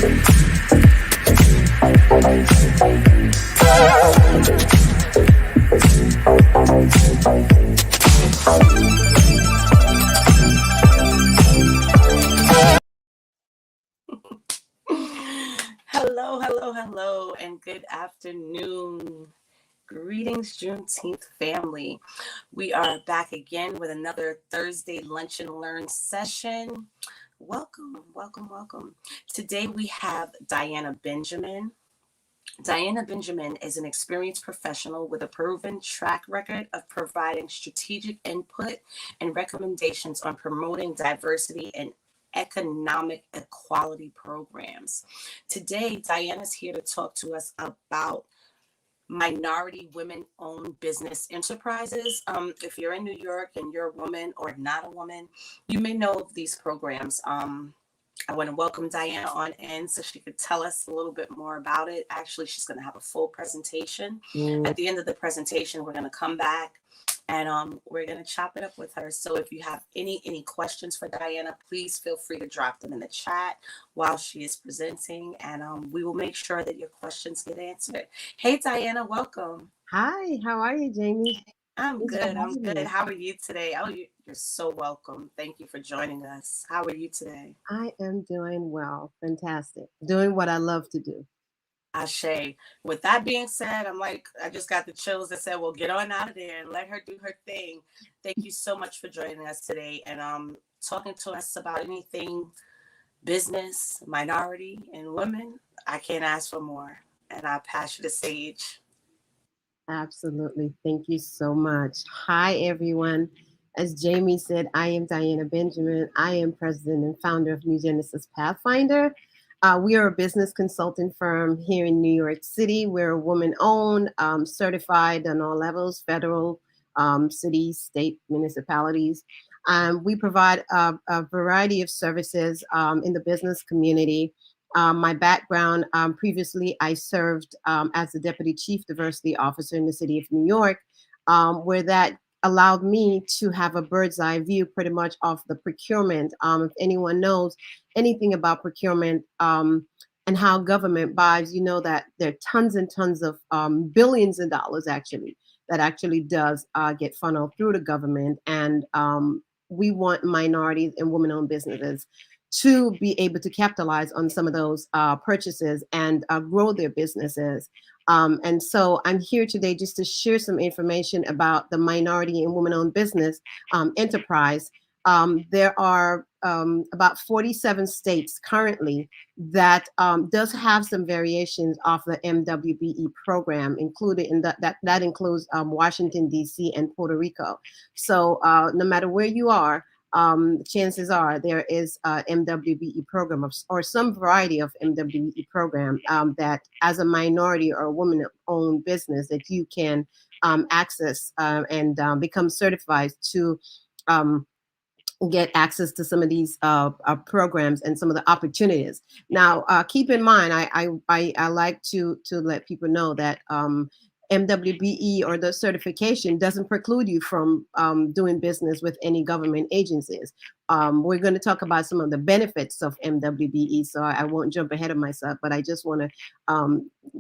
Hello, and good afternoon. Greetings, Juneteenth family. We are back again with another Thursday Lunch and Learn session. Welcome. Today we have Diana Benjamin. Diana Benjamin is an experienced professional with a proven track record of providing strategic input and recommendations on promoting diversity and economic equality programs. Today, Diana's here to talk to us about minority women-owned business enterprises. If you're in New York and you're a woman or not a woman, you may know of these programs. I want to welcome Diana on in so she could tell us a little bit more about it. Actually, she's going to have a full presentation. At the end of the presentation, we're going to come back and we're going to chop it up with her. So if you have any questions for Diana, please feel free to drop them in the chat while she is presenting, and we will make sure that your questions get answered. Hey, Diana, welcome. Hi, how are you, Jamie? I'm good. How are you today? Oh, you're so welcome. Thank you for joining us. How are you today? I am doing well. Fantastic. Doing what I love to do. Ashe. With that being said, I just got the chills that said, well, get on out of there and let her do her thing. Thank you so much for joining us today and talking to us about anything business, minority, and women. I can't ask for more. And I pass you the stage. Absolutely. Thank you so much. Hi, everyone. As Jamie said, I am Diana Benjamin. I am president and founder of New Genesis Pathfinder. We are a business consulting firm here in New York City. We're a woman-owned, certified on all levels, federal, cities, state, municipalities. We provide a variety of services in the business community. My background, previously I served as the Deputy Chief Diversity Officer in the City of New York, where that allowed me to have a bird's eye view pretty much of the procurement. If anyone knows anything about procurement and how government buys, you know that there are tons and tons of billions of dollars that actually does get funneled through the government. And we want minorities and women-owned businesses to be able to capitalize on some of those purchases and grow their businesses. And so I'm here today just to share some information about the minority and women-owned business enterprise. There are about 47 states currently that does have some variations of the MWBE program, included in that includes Washington, D.C. and Puerto Rico. So no matter where you are, chances are there is a MWBE program or some variety of MWBE program that as a minority or a woman-owned business that you can access and become certified to get access to some of these programs and some of the opportunities. Now, keep in mind, I like to let people know that MWBE or the certification doesn't preclude you from doing business with any government agencies. We're going to talk about some of the benefits of MWBE, so I won't jump ahead of myself, but I just want to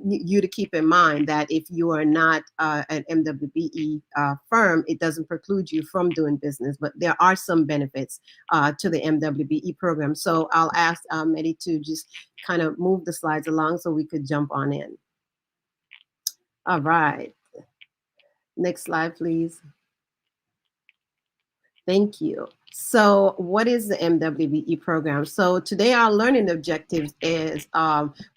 you to keep in mind that if you are not an MWBE firm, it doesn't preclude you from doing business, but there are some benefits to the MWBE program. So I'll ask Mehdi to just kind of move the slides along so we could jump on in. All right. Next slide, please. Thank you. So what is the MWBE program? So today our learning objectives is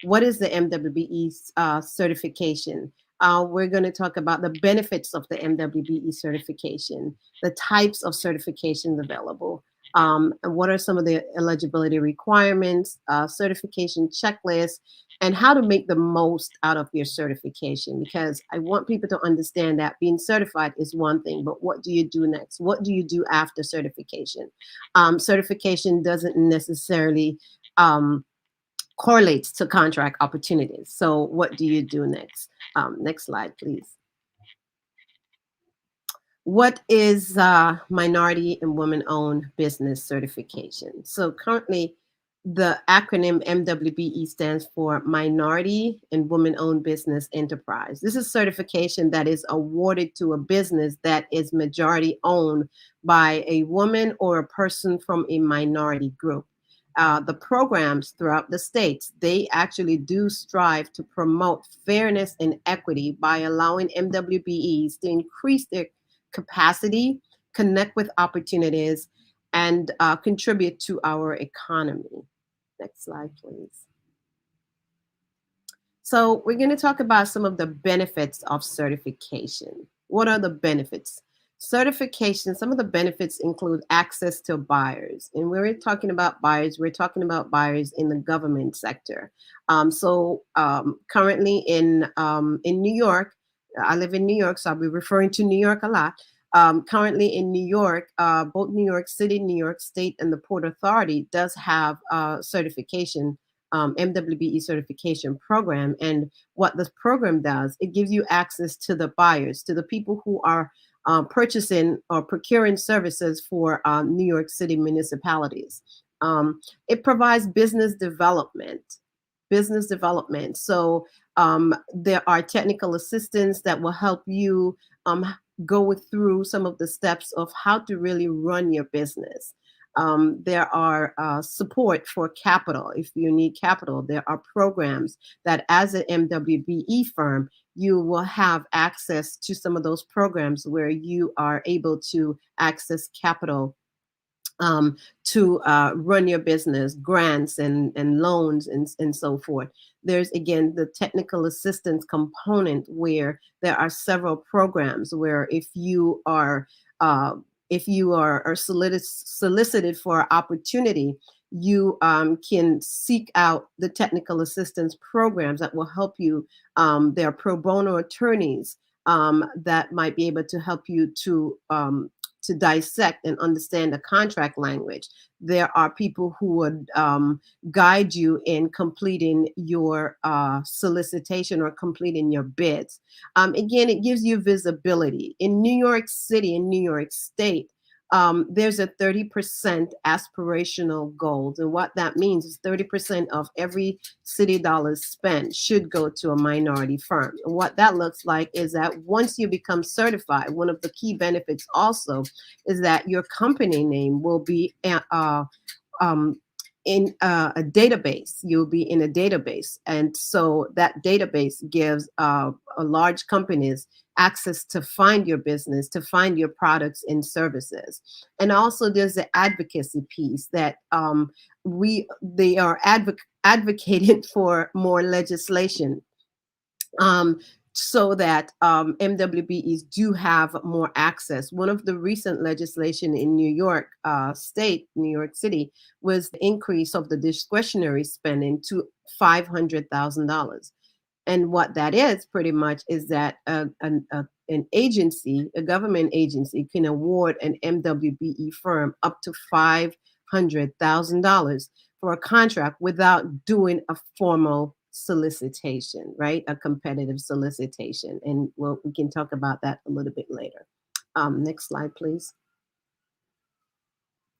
what is the MWBE certification? We're going to talk about the benefits of the MWBE certification, the types of certifications available, and what are some of the eligibility requirements, certification checklists, and how to make the most out of your certification. Because I want people to understand that being certified is one thing, but what do you do next? What do you do after certification? Certification doesn't necessarily correlate to contract opportunities. So what do you do next? Next slide, please. What is minority and women-owned business certification? So currently, The acronym MWBE stands for Minority and Woman Owned Business Enterprise. This is certification that is awarded to a business that is majority owned by a woman or a person from a minority group. The programs throughout the states, they actually do strive to promote fairness and equity by allowing MWBEs to increase their capacity, connect with opportunities, and contribute to our economy. Next slide, please. So we're going to talk about some of the benefits of certification. What are the benefits? Certification, some of the benefits include access to buyers. And when we're talking about buyers, we're talking about buyers in the government sector. Currently in New York, I live in New York, so I'll be referring to New York a lot. Currently in New York, both New York City, New York State, and the Port Authority does have certification, MWBE certification program. And what this program does, it gives you access to the buyers, to the people who are purchasing or procuring services for New York City municipalities. It provides business development. Business development. So there are technical assistants that will help you um, go through some of the steps of how to really run your business. There are support for capital. If you need capital, there are programs that as an MWBE firm, you will have access to some of those programs where you are able to access capital to run your business, grants and loans and so forth. There's again the technical assistance component where there are several programs where uh, if you are solicited for opportunity, you can seek out the technical assistance programs that will help you. There are pro bono attorneys that might be able to help you to dissect and understand the contract language. There are people who would guide you in completing your solicitation or completing your bids. Again, it gives you visibility. In New York City, in New York State, there's a 30% aspirational goals. And what that means is 30% of every city dollars spent should go to a minority firm. And what that looks like is that once you become certified, one of the key benefits also is that your company name will be um, in a database. You'll be in a database. And so that database gives a large companies access to find your business, to find your products and services. And also there's the advocacy piece that they are advocating for more legislation, um, so that MWBEs do have more access. One of the recent legislation in New York State, New York City, was the increase of the discretionary spending to $500,000. And what that is pretty much is that an agency, a government agency, can award an MWBE firm up to $500,000 for a contract without doing a formal solicitation, right? A competitive solicitation. And we can talk about that a little bit later. Next slide, please.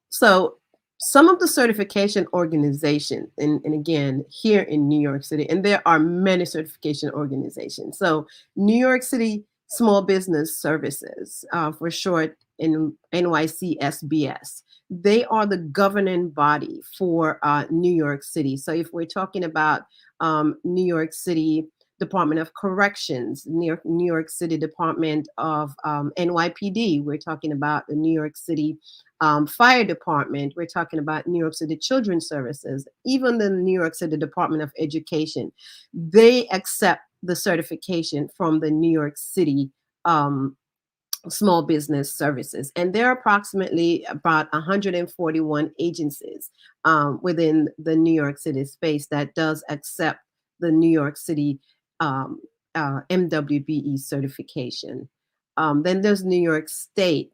So some of the certification organizations, and again, here in New York City, and there are many certification organizations. So New York City Small Business Services, for short, in NYCSBS, they are the governing body for New York City. So if we're talking about New York City Department of Corrections, New York City Department of NYPD, we're talking about the New York City Fire Department, we're talking about New York City Children's Services, even the New York City Department of Education. They accept the certification from the New York City Small Business Services. And there are approximately about 141 agencies within the New York City space that does accept the New York City MWBE certification. Then there's New York State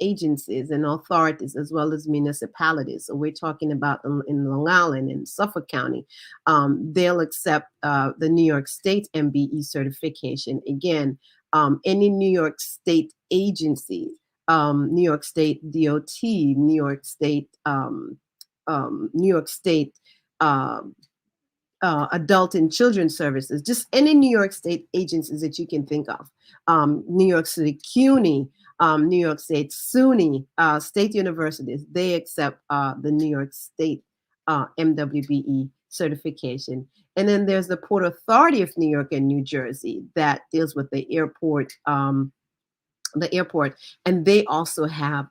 agencies and authorities, as well as municipalities. So we're talking about in Long Island and Suffolk County. They'll accept the New York State MBE certification. Again, any New York State agency, New York State DOT, New York State New York State um, adult and children's services, just any New York State agencies that you can think of. New York City CUNY, New York State SUNY, state universities, they accept the New York State MWBE certification. And then there's the Port Authority of New York and New Jersey that deals with the airport, and they also have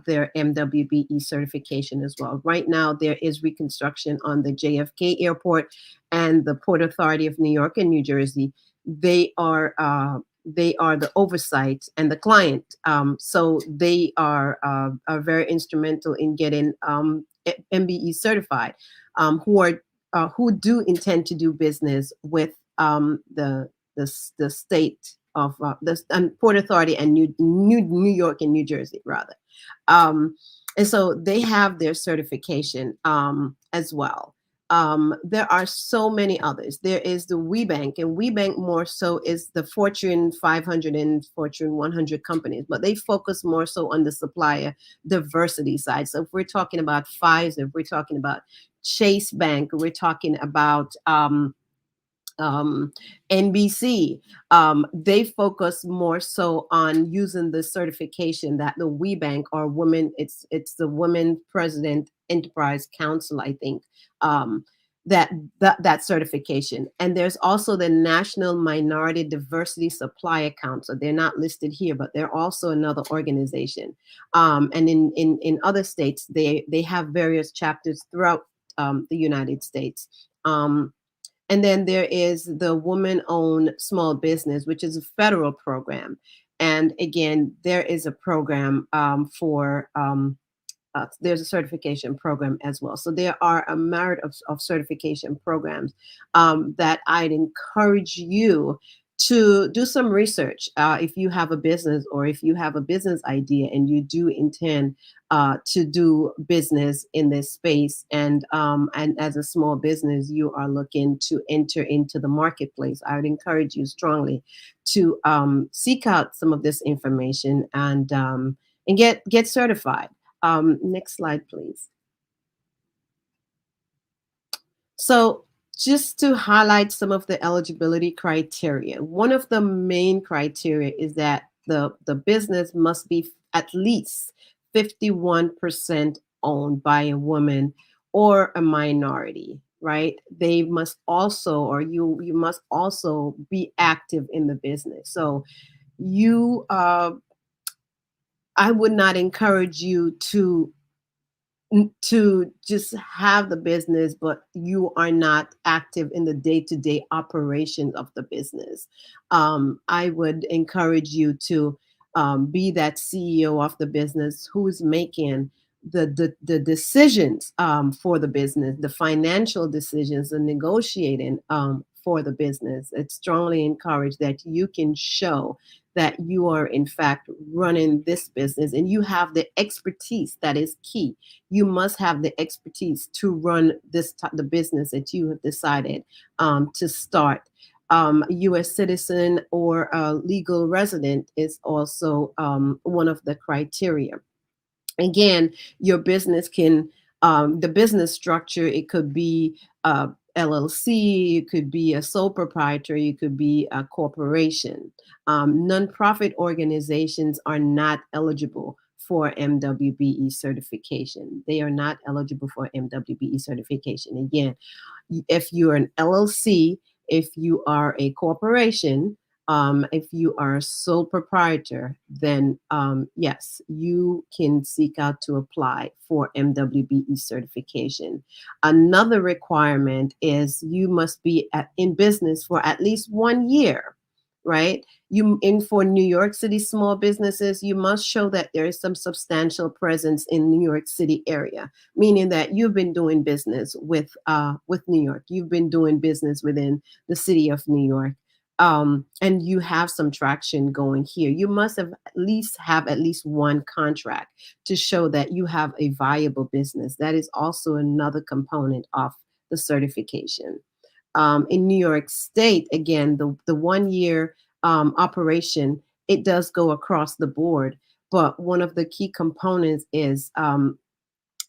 their MWBE certification as well. Right now, there is reconstruction on the JFK airport, and the Port Authority of New York and New Jersey. They are the oversight and the client, so they are very instrumental in getting MBE certified. Who do intend to do business with the state of the Port Authority and New York and New Jersey, rather. Um, and so they have their certification as well. There are so many others. There is the WeBank, and WeBank more so is the Fortune 500 and Fortune 100 companies, but they focus more so on the supplier diversity side. So if we're talking about Pfizer, if we're talking about Chase Bank, we're talking about NBC, they focus more so on using the certification that the WeBank or women, it's the Women President Enterprise Council, I think, um, that certification. And there's also the National Minority Diversity Supplier Council. They're not listed here, but they're also another organization. And in other states, they have various chapters throughout the United States. And then there is the Woman Owned Small Business, which is a federal program. And again, there is a program there's a certification program as well. So there are a merit of certification programs that I'd encourage you to do some research if you have a business or if you have a business idea and you do intend to do business in this space, and as a small business you are looking to enter into the marketplace. I would encourage you strongly to seek out some of this information and get certified. Next slide, please. So just to highlight some of the eligibility criteria, one of the main criteria is that the business must be at least 51% owned by a woman or a minority, right? They must also, or you must also be active in the business. So you, I would not encourage you to just have the business, but you are not active in the day-to-day operations of the business. I would encourage you to be that CEO of the business who's making the decisions for the business, the financial decisions, and negotiating for the business. It's strongly encouraged that you can show that you are in fact running this business and you have the expertise that is key. You must have the expertise to run the business that you have decided to start. U.S. citizen or a legal resident is also one of the criteria. Again, your business can, the business structure, it could be LLC, it could be a sole proprietor, it could be a corporation. Nonprofit organizations are not eligible for MWBE certification. They are not eligible for MWBE certification. Again, if you're an LLC, if you are a corporation, if you are a sole proprietor, then yes, you can seek out to apply for MWBE certification. Another requirement is you must be in business for at least 1 year, right? For New York City small businesses, you must show that there is some substantial presence in New York City area, meaning that you've been doing business with New York. You've been doing business within the city of New York. And you have some traction going here. You must have at least one contract to show that you have a viable business. That is also another component of the certification. In New York State, again, the 1 year operation, it does go across the board. But one of the key components is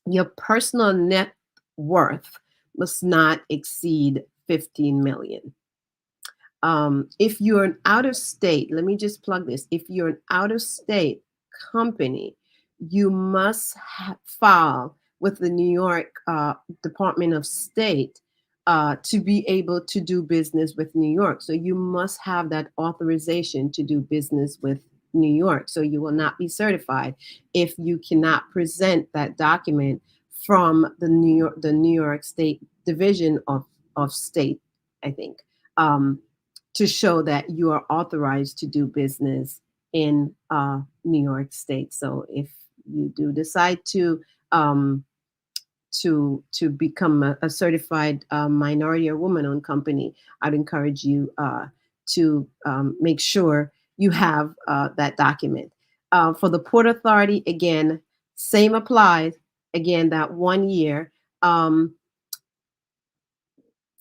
Your personal net worth must not exceed 15 million. If you're an out of state, let me just plug this. If you're an out of state company, you must file with the New York Department of State to be able to do business with New York. So you must have that authorization to do business with New York. So you will not be certified if you cannot present that document from the New York State Division of State, I think. Um, to show that you are authorized to do business in New York State. So if you do decide um, to become a certified minority or woman-owned company, I'd encourage you to make sure you have that document. For the Port Authority, again, same applies. Again, that 1 year.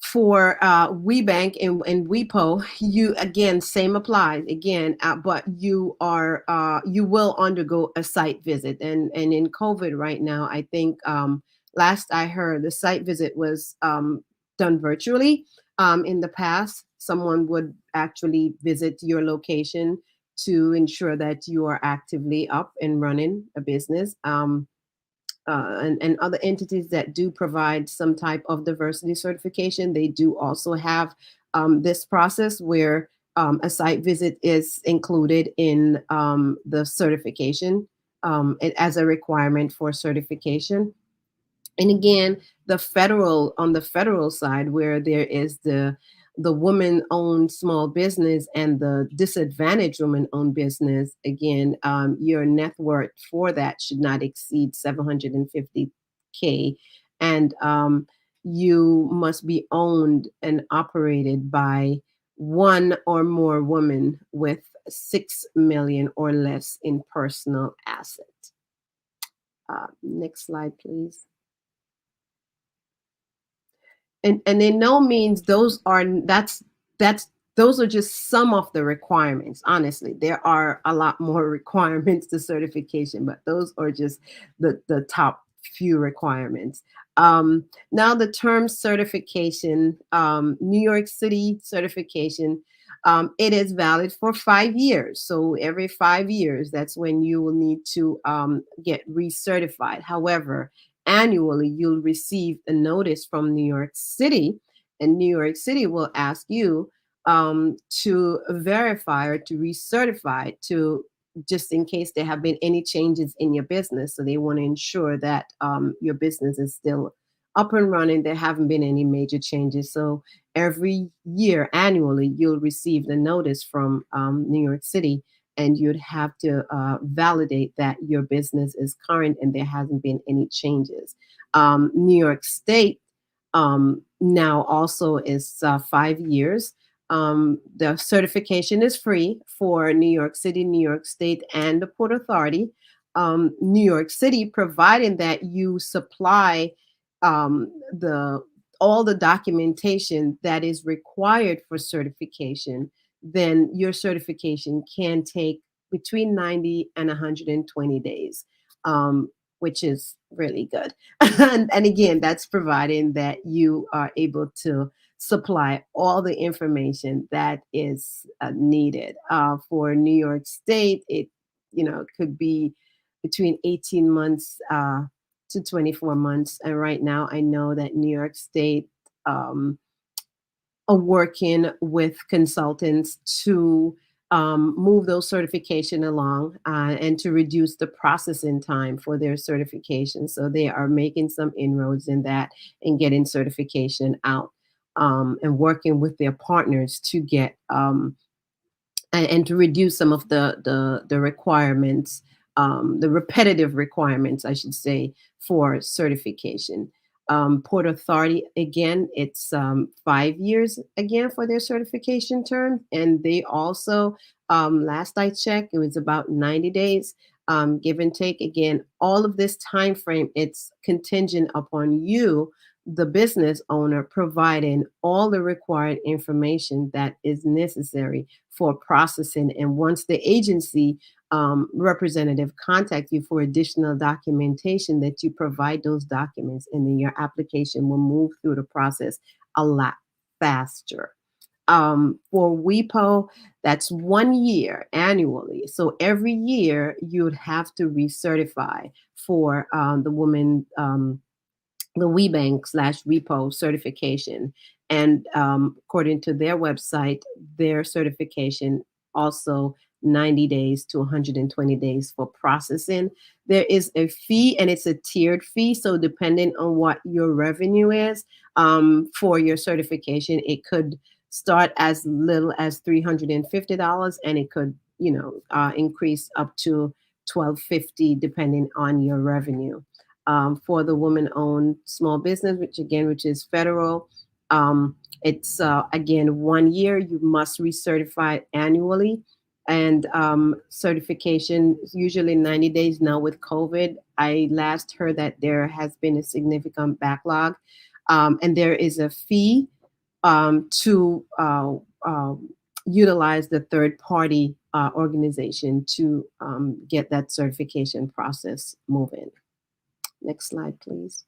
For WeBank and WePo, you again same applies again, but you will undergo a site visit, and in COVID right now, I think last I heard the site visit was done virtually. In the past, someone would actually visit your location to ensure that you are actively up and running a business. And other entities that do provide some type of diversity certification, they do also have this process where a site visit is included in the certification as a requirement for certification. And again, on the federal side, where there is the woman owned small business and the disadvantaged woman owned business, again, your net worth for that should not exceed 750K, and you must be owned and operated by one or more women with 6 million or less in personal asset. Next slide, please. And in no means that's those are just some of the requirements. Honestly, there are a lot more requirements to certification, but those are just the top few requirements. Now the term certification, New York City certification, it is valid for 5 years. So every 5 years, that's when you will need to get recertified. However, annually you'll receive a notice from New York City, and New York City will ask you to verify or to recertify, to just in case there have been any changes in your business. So they want to ensure that your business is still up and running. There haven't been any major changes. So every year, annually, you'll receive the notice from New York City, and you'd have to validate that your business is current and there hasn't been any changes. New York State now also is 5 years. The certification is free for New York City, New York State, and the Port Authority. New York City, providing that you supply the all the documentation that is required for certification, then your certification can take between 90 and 120 days, which is really good. And again, that's providing that you are able to supply all the information that is needed. For New York State, it could be between 18 months to 24 months. And right now, I know that New York State um, are working with consultants to move those certification along and to reduce the processing time for their certification. So they are making some inroads in that and getting certification out, and working with their partners to get and to reduce some of the requirements, the repetitive requirements, I should say, for certification. Port Authority, again, it's 5 years again for their certification term, and they also, last I checked, it was about 90 days, give and take. Again, all of this time frame, it's contingent upon you, the business owner, providing all the required information that is necessary for processing. And once the agency representative contact you for additional documentation, that you provide those documents, and then your application will move through the process a lot faster. For WIPO, that's 1 year annually. So every year you would have to recertify for the WeBank/WIPO certification. And according to their website, their certification also 90 days to 120 days for processing. There is a fee, and it's a tiered fee. So depending on what your revenue is for your certification, it could start as little as $350, and it could, increase up to $1,250 depending on your revenue. For the woman-owned small business, which is federal. It's again 1 year. You must recertify annually, and certification is usually 90 days. Now with COVID, I last heard that there has been a significant backlog, and there is a fee to utilize the third-party organization to get that certification process moving. Next slide, please.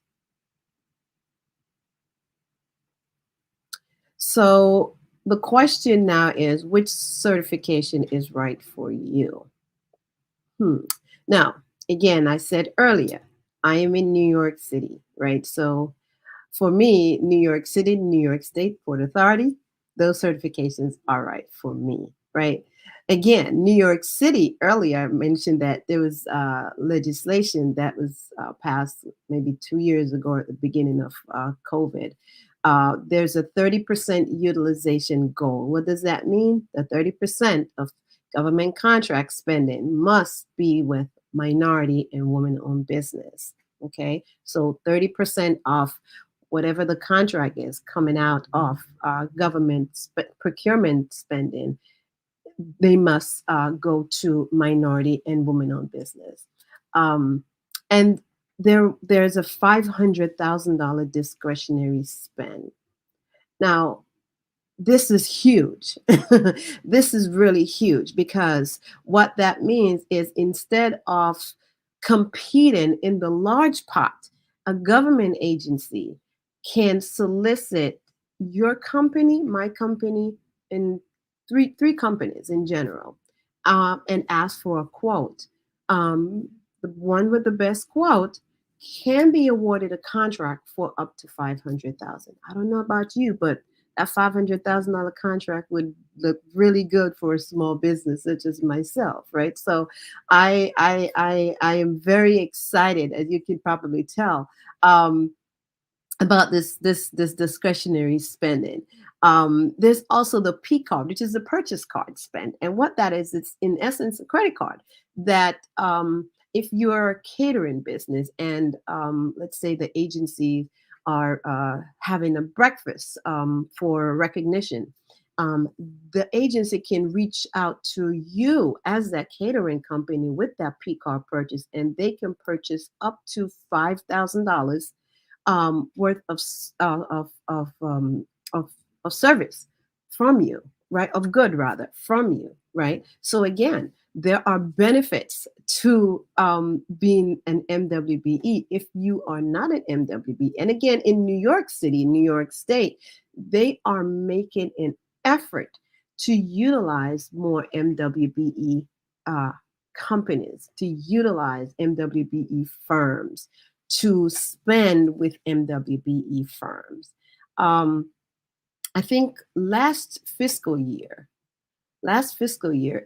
So the question now is, which certification is right for you? Now, again, I said earlier, I am in New York City, right? So for me, New York City, New York State Port Authority, those certifications are right for me, right? Again, New York City, earlier I mentioned that there was legislation that was passed maybe 2 years ago at the beginning of COVID. There's a 30% utilization goal. What does that mean? The 30% of government contract spending must be with minority and women-owned business. Okay, so 30% of whatever the contract is coming out of government procurement spending, they must go to minority and women-owned business. And there's a $500,000 discretionary spend. Now, this is huge. This is really huge, because what that means is, instead of competing in the large pot, a government agency can solicit your company, my company, and three companies in general, and ask for a quote. The one with the best quote can be awarded a contract for up to 500,000. I don't know about you, but that $500,000 contract would look really good for a small business such as myself, right? So I am very excited, as you can probably tell, about this discretionary spending. There's also the P card, which is the purchase card spend, and what that is, it's in essence a credit card that if you're a catering business, and let's say the agency are having a breakfast for recognition, the agency can reach out to you as that catering company with that P card purchase, and they can purchase up to $5,000 worth of service from you, right? Of good, rather, from you, right? So again, there are benefits to being an MWBE. If you are not an MWBE, and again, in New York City, New York State, they are making an effort to utilize more MWBE companies, to utilize MWBE firms, to spend with MWBE firms. I think last fiscal year,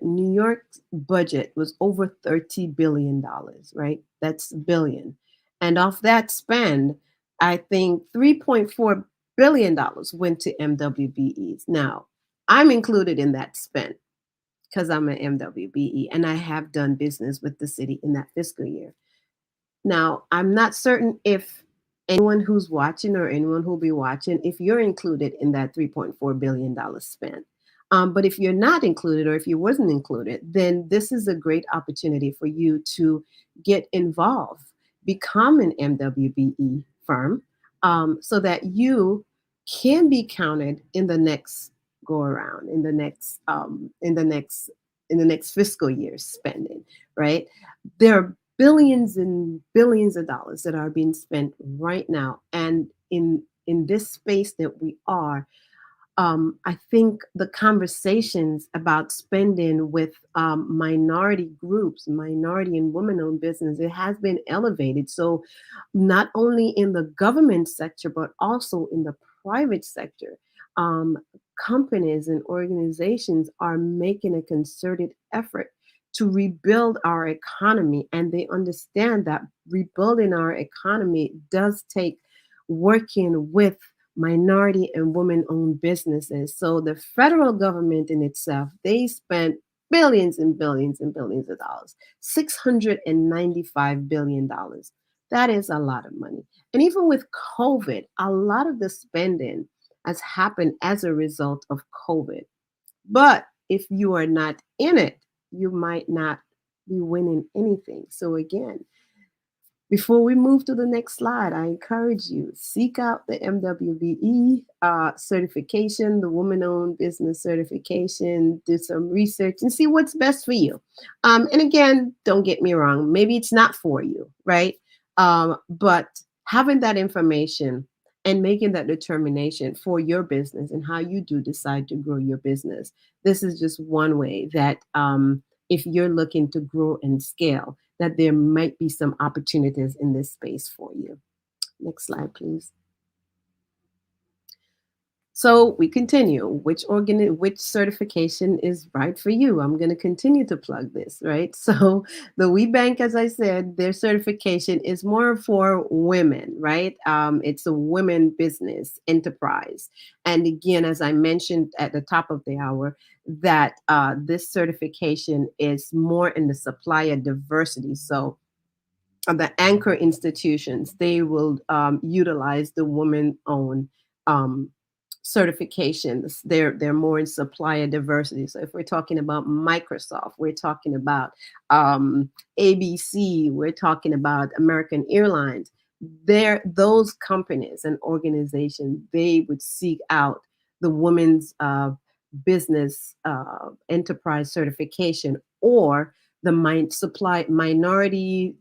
New York's budget was over $30 billion, right? That's billion. And of that spend, I think $3.4 billion went to MWBEs. Now, I'm included in that spend because I'm an MWBE, and I have done business with the city in that fiscal year. Now, I'm not certain if anyone who's watching or anyone who'll be watching, if you're included in that $3.4 billion spend. But if you're not included, or if you wasn't included, then this is a great opportunity for you to get involved, become an MWBE firm, so that you can be counted in the next go around, in the next in the next fiscal year spending, right? There are billions and billions of dollars that are being spent right now, and in this space that we are, I think the conversations about spending with minority groups, minority and women-owned business, it has been elevated. So, not only in the government sector, but also in the private sector, um, companies and organizations are making a concerted effort to rebuild our economy, and they understand that rebuilding our economy does take working with minority and women-owned businesses. So the federal government in itself, they spent billions and billions and billions of dollars, $695 billion. That is a lot of money. And even with COVID, a lot of the spending has happened as a result of COVID. But if you are not in it, you might not be winning anything. So again, before we move to the next slide, I encourage you seek out the MWBE certification, the Woman Owned Business Certification. Do some research and see what's best for you. And again, don't get me wrong, maybe it's not for you, right? But having that information and making that determination for your business and how you do decide to grow your business. This is just one way that if you're looking to grow and scale, that there might be some opportunities in this space for you. Next slide, please. So we continue. Which certification is right for you? I'm going to continue to plug this, right? So the WeBank, as I said, their certification is more for women, right? It's a women business enterprise. And again, as I mentioned at the top of the hour, that this certification is more in the supplier diversity. So the anchor institutions, they will utilize the woman-owned um, certifications. They're more in supplier diversity. So if we're talking about Microsoft, we're talking about ABC, we're talking about American Airlines. Those companies and organizations, they would seek out the women's business enterprise certification or the minority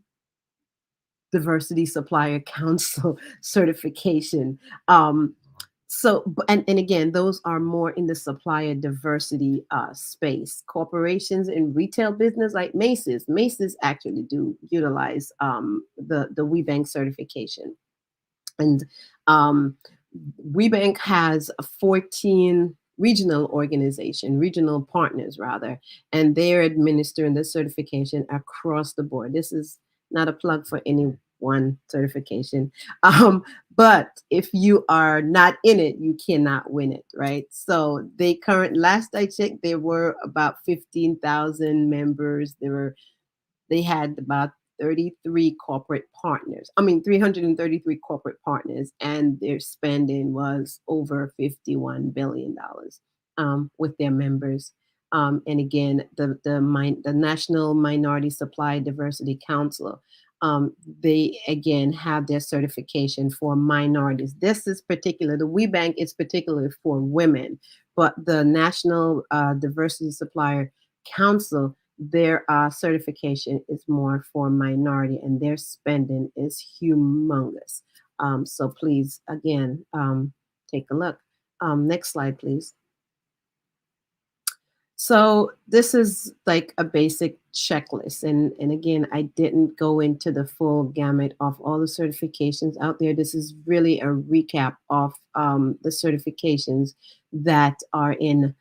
diversity supplier council certification. And again, those are more in the supplier diversity space. Corporations and retail business like Macy's actually do utilize the WeBank certification. And um, WeBank has 14 regional partners rather, and they're administering the certification across the board. This is not a plug for any one certification. But if you are not in it, you cannot win it, right? So last I checked, there were about 15,000 members. They had about 33 corporate partners. I mean, 333 corporate partners, and their spending was over $51 billion with their members. And again, the National Minority Supply Diversity Council, they again have their certification for minorities. This is particular, the WeBank is particularly for women, but the National Diversity Supplier Council, their certification is more for minority, and their spending is humongous. So please, again, take a look. Next slide, please. So this is like a basic checklist. And again, I didn't go into the full gamut of all the certifications out there. This is really a recap of the certifications that are in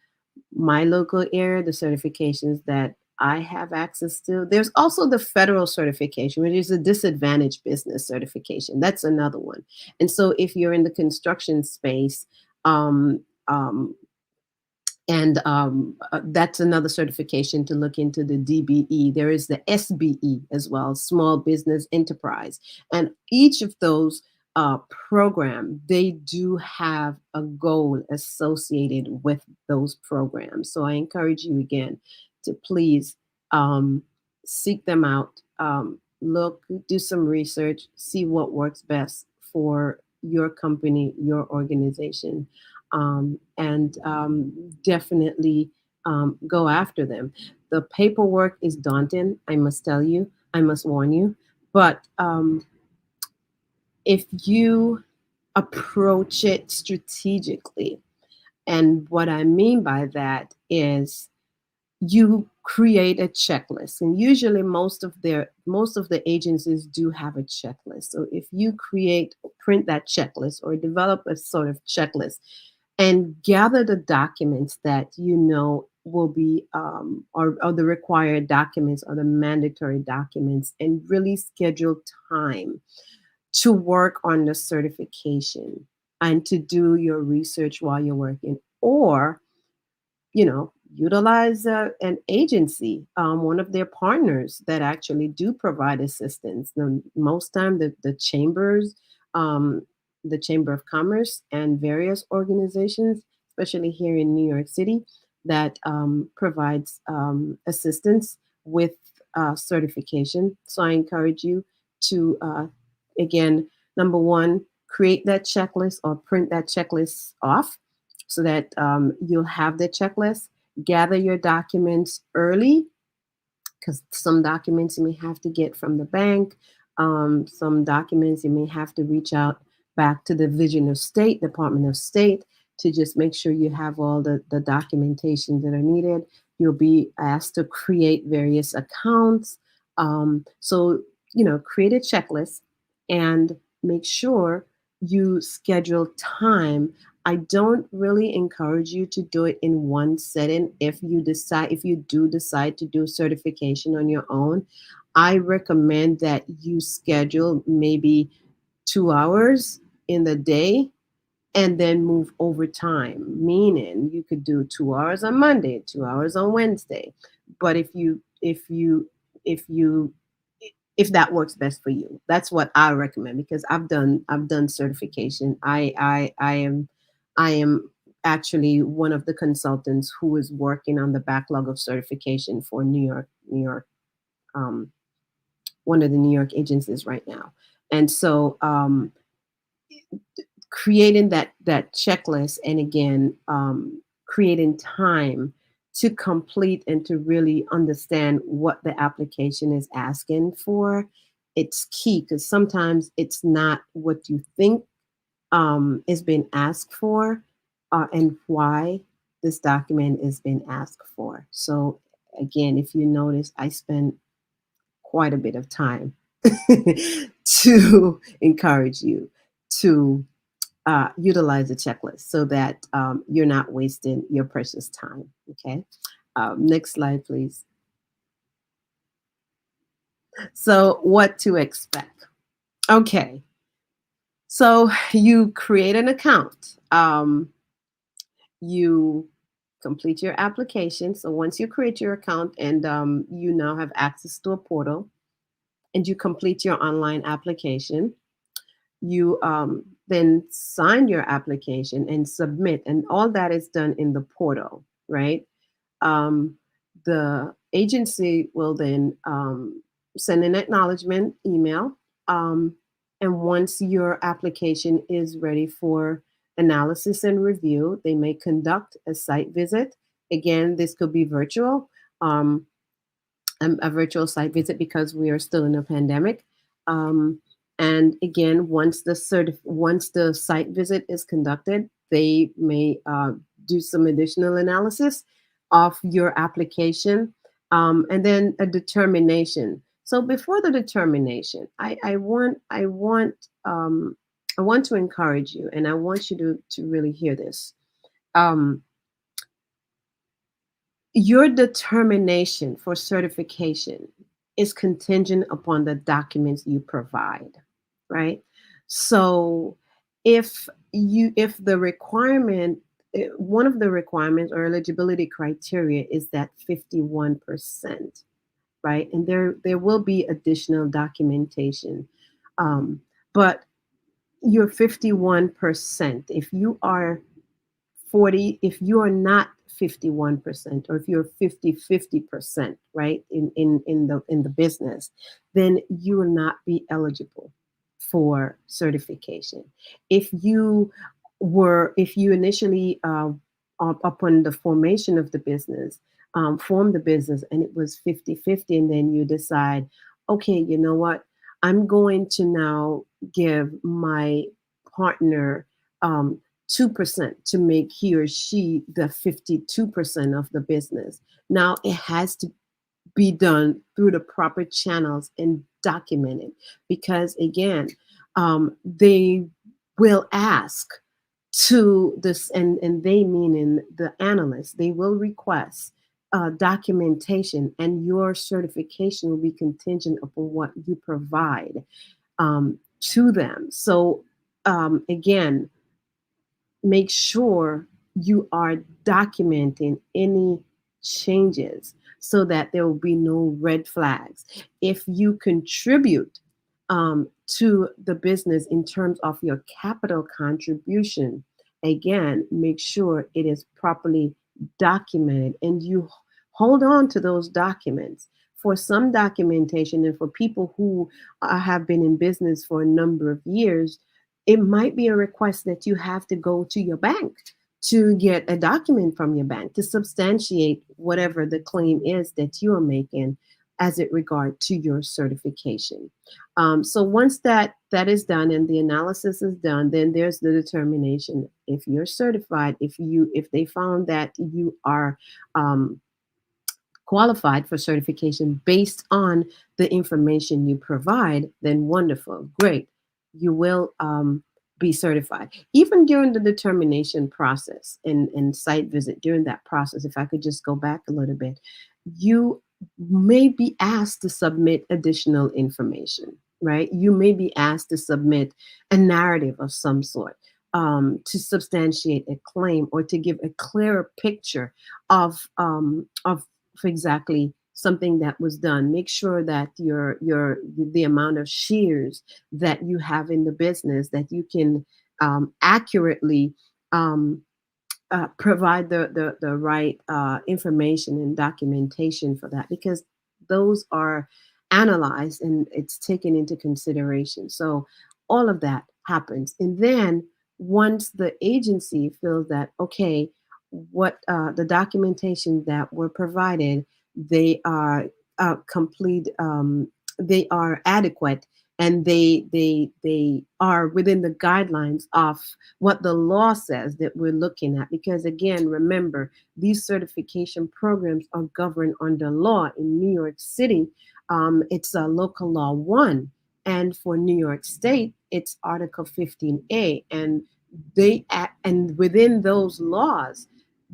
my local area, the certifications that I have access to. There's also the federal certification, which is a disadvantaged business certification. That's another one. And so if you're in the construction space, um, um, and that's another certification to look into, the DBE. There is the SBE as well, Small Business Enterprise. And each of those program, they do have a goal associated with those programs. So I encourage you again to please seek them out, look, do some research, see what works best for your company, your organization, and definitely go after them. the paperwork is daunting. I must tell you. I must warn you. But if you approach it strategically, and what I mean by that is you create a checklist, and usually most of the agencies do have a checklist. So if you print that checklist or develop a sort of checklist and gather the documents that you know will be or the required documents or the mandatory documents, and really schedule time to work on the certification and to do your research while you're working, or utilize an agency, one of their partners that actually do provide assistance. Most time, um, the Chamber of Commerce and various organizations, especially here in New York City, that provides assistance with certification. So I encourage you to, again, number one, create that checklist or print that checklist off so that you'll have the checklist. Gather your documents early, because some documents you may have to get from the bank. Some documents you may have to reach out back to the Division of State, Department of State, to just make sure you have all the documentation that are needed. You'll be asked to create various accounts. So, create a checklist and make sure you schedule time. I don't really encourage you to do it in one setting. If you do decide to do certification on your own, I recommend that you schedule maybe 2 hours in the day and then move over time. Meaning you could do 2 hours on Monday, 2 hours on Wednesday. But if you if that works best for you, that's what I recommend, because I've done certification. I am actually one of the consultants who is working on the backlog of certification for New York, um, one of the New York agencies right now. And so creating that checklist, and again, creating time to complete and to really understand what the application is asking for, it's key, because sometimes it's not what you think is being asked for, and why this document is being asked for. So again, if you notice, I spent quite a bit of time to encourage you to utilize a checklist so that you're not wasting your precious time. Okay. Next slide, please. So, what to expect? Okay. So, you create an account. You complete your application. So, once you create your account and you now have access to a portal and you complete your online application, you then sign your application and submit, and all that is done in the portal, right? um, the agency will then send an acknowledgement email, um, and once your application is ready for analysis and review, they may conduct a site visit. Again, this could be virtual. um, a virtual site visit, because we are still in a pandemic. Um, and again, once the site visit is conducted, they may do some additional analysis of your application, and then a determination. So before the determination, I want to encourage you, and I want you to really hear this. Um, your determination for certification is contingent upon the documents you provide, right? So if the requirement, one of the requirements or eligibility criteria is that 51%, right? And there will be additional documentation. But your 51%, if you are not 51%, or if you're 50-50%, right, in the business, then you will not be eligible for certification. If you initially upon the formation of the business, formed the business and it was 50-50, and then you decide, okay, you know what, I'm going to now give my partner um, 2% to make he or she the 52% of the business. Now it has to be done through the proper channels and documented, because again, they will ask to this, and they meaning the analysts, they will request documentation, and your certification will be contingent upon what you provide to them. So again, make sure you are documenting any changes so that there will be no red flags. If you contribute to the business in terms of your capital contribution, again, make sure it is properly documented and you hold on to those documents for some documentation. And for people who have been in business for a number of years, it might be a request that you have to go to your bank to get a document from your bank to substantiate whatever the claim is that you are making as it regard to your certification. So once that is done and the analysis is done, then there's the determination if you're certified. If they found that you are um, qualified for certification based on the information you provide, then wonderful, great. You will be certified. Even during the determination process and site visit, during that process, if I could just go back a little bit, you may be asked to submit additional information, right? You may be asked to submit a narrative of some sort. To substantiate a claim or to give a clearer picture of for exactly something that was done. Make sure that your the amount of shares that you have in the business, that you can accurately um, provide the right information and documentation for that, because those are analyzed and it's taken into consideration. So all of that happens, and then once the agency feels that okay, what the documentation that were provided, they are complete, they are adequate, and they are within the guidelines of what the law says that we're looking at. Because again, remember, these certification programs are governed under law. In New York City, it's a local law 1, and for New York State, it's Article 15A, and and within those laws,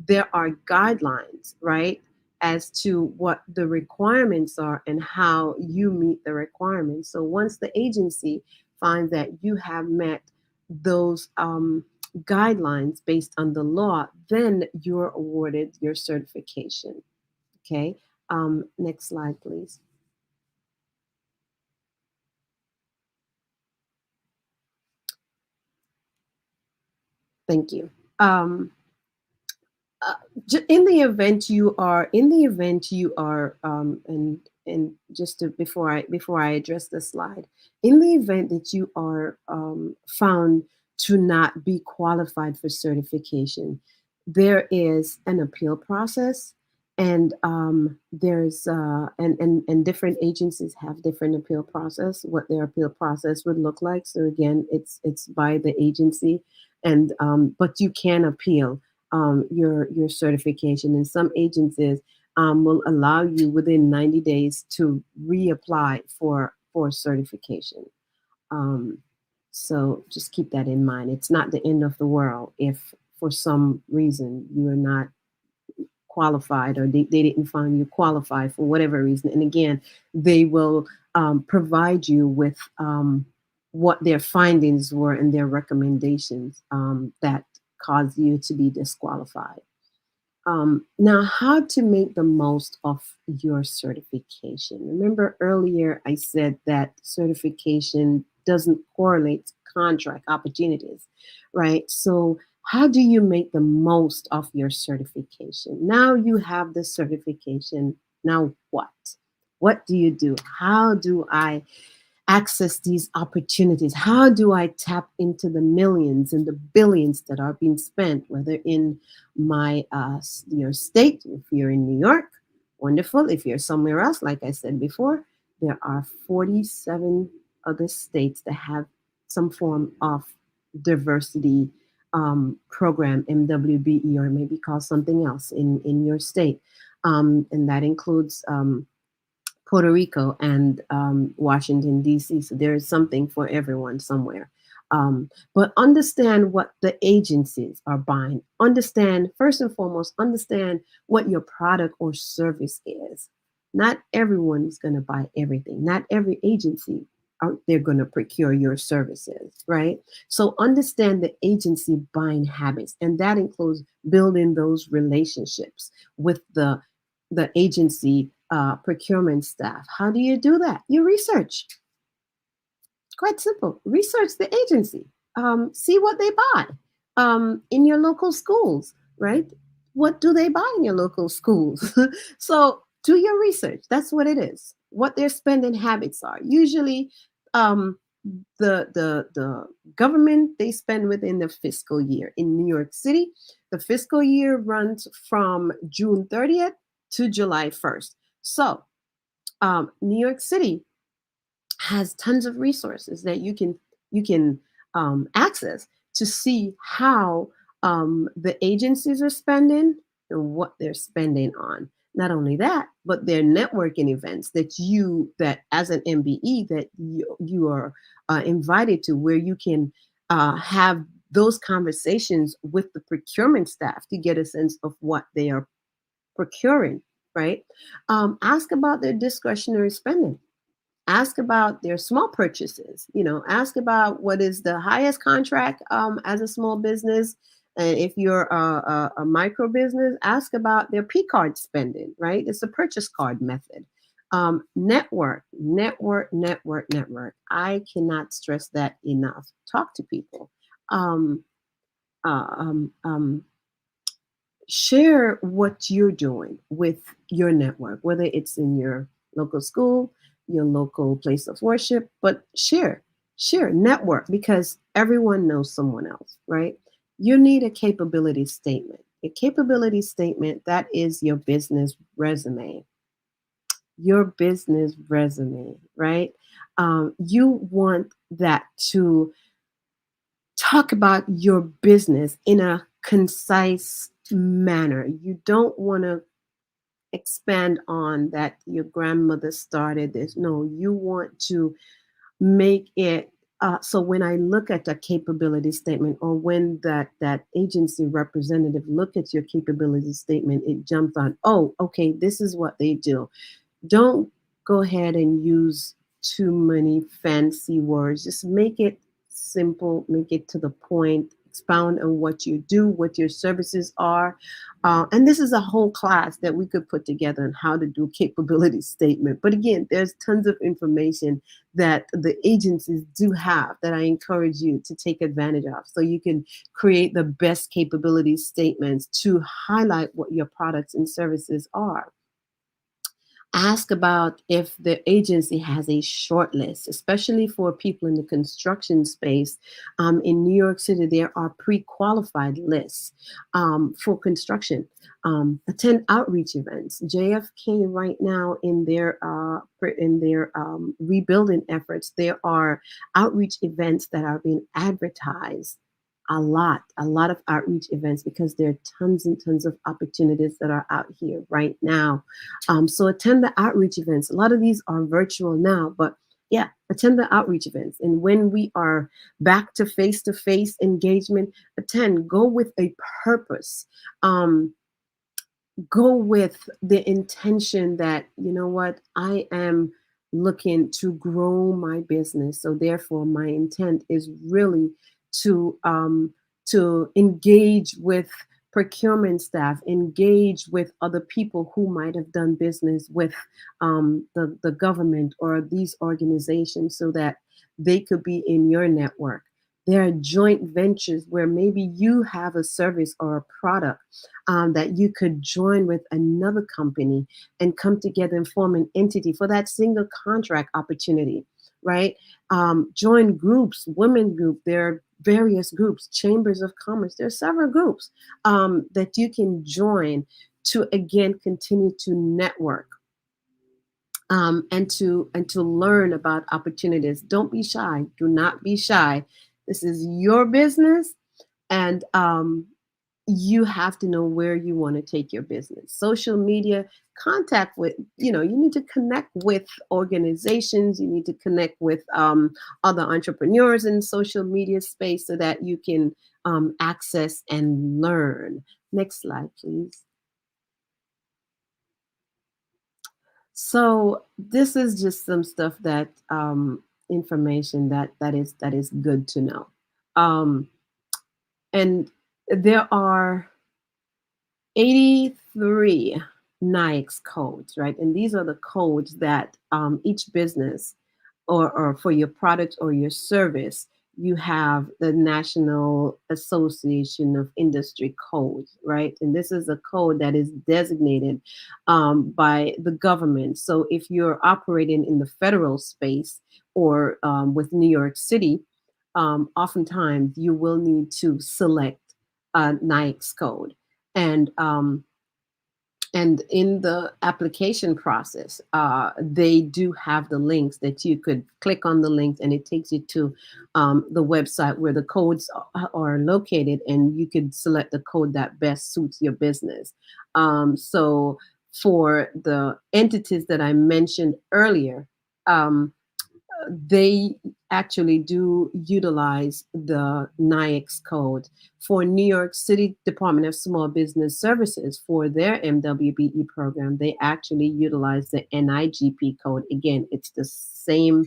there are guidelines, right, as to what the requirements are and how you meet the requirements. So once the agency finds that you have met those guidelines based on the law, then you're awarded your certification. Okay. Next slide, please. Thank you. Um, uh, in the event you are and just to, before I address the slide, in the event that you are found to not be qualified for certification, there is an appeal process, and there's and different agencies have different appeal process, what their appeal process would look like. So again, it's by the agency, and but you can appeal your certification. And some agencies will allow you within 90 days to reapply for certification. Um, so just keep that in mind. It's not the end of the world if for some reason you are not qualified, or they didn't find you qualified for whatever reason. And again, they will provide you with what their findings were and their recommendations that caused you to be disqualified. Now, how to make the most of your certification. Remember earlier I said that certification doesn't correlate to contract opportunities, right? So, how do you make the most of your certification? Now you have the certification. Now what? What do you do? How do I access these opportunities? How do I tap into the millions and the billions that are being spent, whether in your state, if you're in New York, wonderful. If you're somewhere else, like I said before, there are 47 other states that have some form of diversity program, MWBE, or maybe call something else in your state. And that includes Puerto Rico and Washington, D.C. So there is something for everyone somewhere. But understand what the agencies are buying. Understand, first and foremost, understand what your product or service is. Not everyone's going to buy everything. Not every agency are they're going to procure your services, right? So understand the agency buying habits, and that includes building those relationships with the agency procurement staff. How do you do that? You research. Quite simple. Research the agency. See what they buy in your local schools, right? What do they buy in your local schools? So do your research. That's what it is. What their spending habits are. Usually, um, the government, they spend within the fiscal year. In New York City, the fiscal year runs from June 30th to July 1st. So New York City has tons of resources that you can access to see how the agencies are spending and what they're spending on. Not only that, but their networking events that as an MBE that you are invited to, where you can have those conversations with the procurement staff to get a sense of what they are procuring. Right? Ask about their discretionary spending. Ask about their small purchases. Ask about what is the highest contract as a small business. And if you're a micro business, ask about their P card spending, right? It's a purchase card method. Network. I cannot stress that enough. Talk to people. Um, uh, um, um, Share what you're doing with your network, whether it's in your local school, your local place of worship, but share, network, because everyone knows someone else, right? You need a capability statement. A capability statement, that is your business resume. Your business resume, right? You want that to talk about your business in a concise manner. You don't want to expand on that your grandmother started this. No, you want to make it so when I look at the capability statement, or when that agency representative look at your capability statement, it jumps on, oh, okay, this is what they do. Don't go ahead and use too many fancy words. Just make it simple, make it to the point, expound on what you do, what your services are. And this is a whole class that we could put together on how to do capability statement. But again, there's tons of information that the agencies do have that I encourage you to take advantage of, so you can create the best capability statements to highlight what your products and services are. Ask about if the agency has a short list, especially for people in the construction space. In New York City, there are pre-qualified lists for construction. Attend outreach events. JFK right now, in their rebuilding efforts, there are outreach events that are being advertised a lot of outreach events, because there are tons and tons of opportunities that are out here right now. So attend the outreach events. A lot of these are virtual now, but yeah, attend the outreach events. And when we are back to face engagement, attend, go with a purpose. Go with the intention that, you know what, I am looking to grow my business. So therefore, my intent is really to engage with procurement staff, engage with other people who might have done business with the government or these organizations, so that they could be in your network. There are joint ventures where maybe you have a service or a product that you could join with another company and come together and form an entity for that single contract opportunity. right? Join groups, women group. There are various groups, chambers of commerce. There are several groups that you can join to again continue to network and to learn about opportunities. Don't be shy. Do not be shy. This is your business, and you have to know where you want to take your business. Social media, contact with, you need to connect with organizations. You need to connect with other entrepreneurs in social media space so that you can access and learn. Next slide, please. So this is just some stuff that information that is good to know. Um, and there are 83 NICE codes, right? And these are the codes that each business or for your product or your service, you have the National Association of Industry Codes, right? And this is a code that is designated by the government. So if you're operating in the federal space or with New York City, oftentimes you will need to select a NICE code. And and in the application process, they do have the links that you could click on the links, and it takes you to the website where the codes are located, and you could select the code that best suits your business. So for the entities that I mentioned earlier, um, they actually do utilize the NICE code. For New York City Department of Small Business Services, for their MWBE program, they actually utilize the NIGP code. Again, it's the same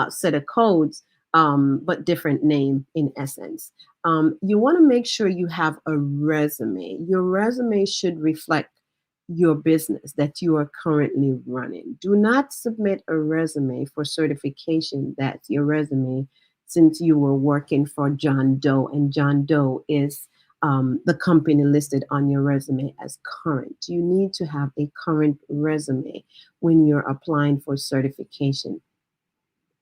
set of codes, but different name in essence. You want to make sure you have a resume. Your resume should reflect your business that you are currently running. Do not submit a resume for certification that's your resume since you were working for John Doe, and John Doe is the company listed on your resume as current. You need to have a current resume when you're applying for certification.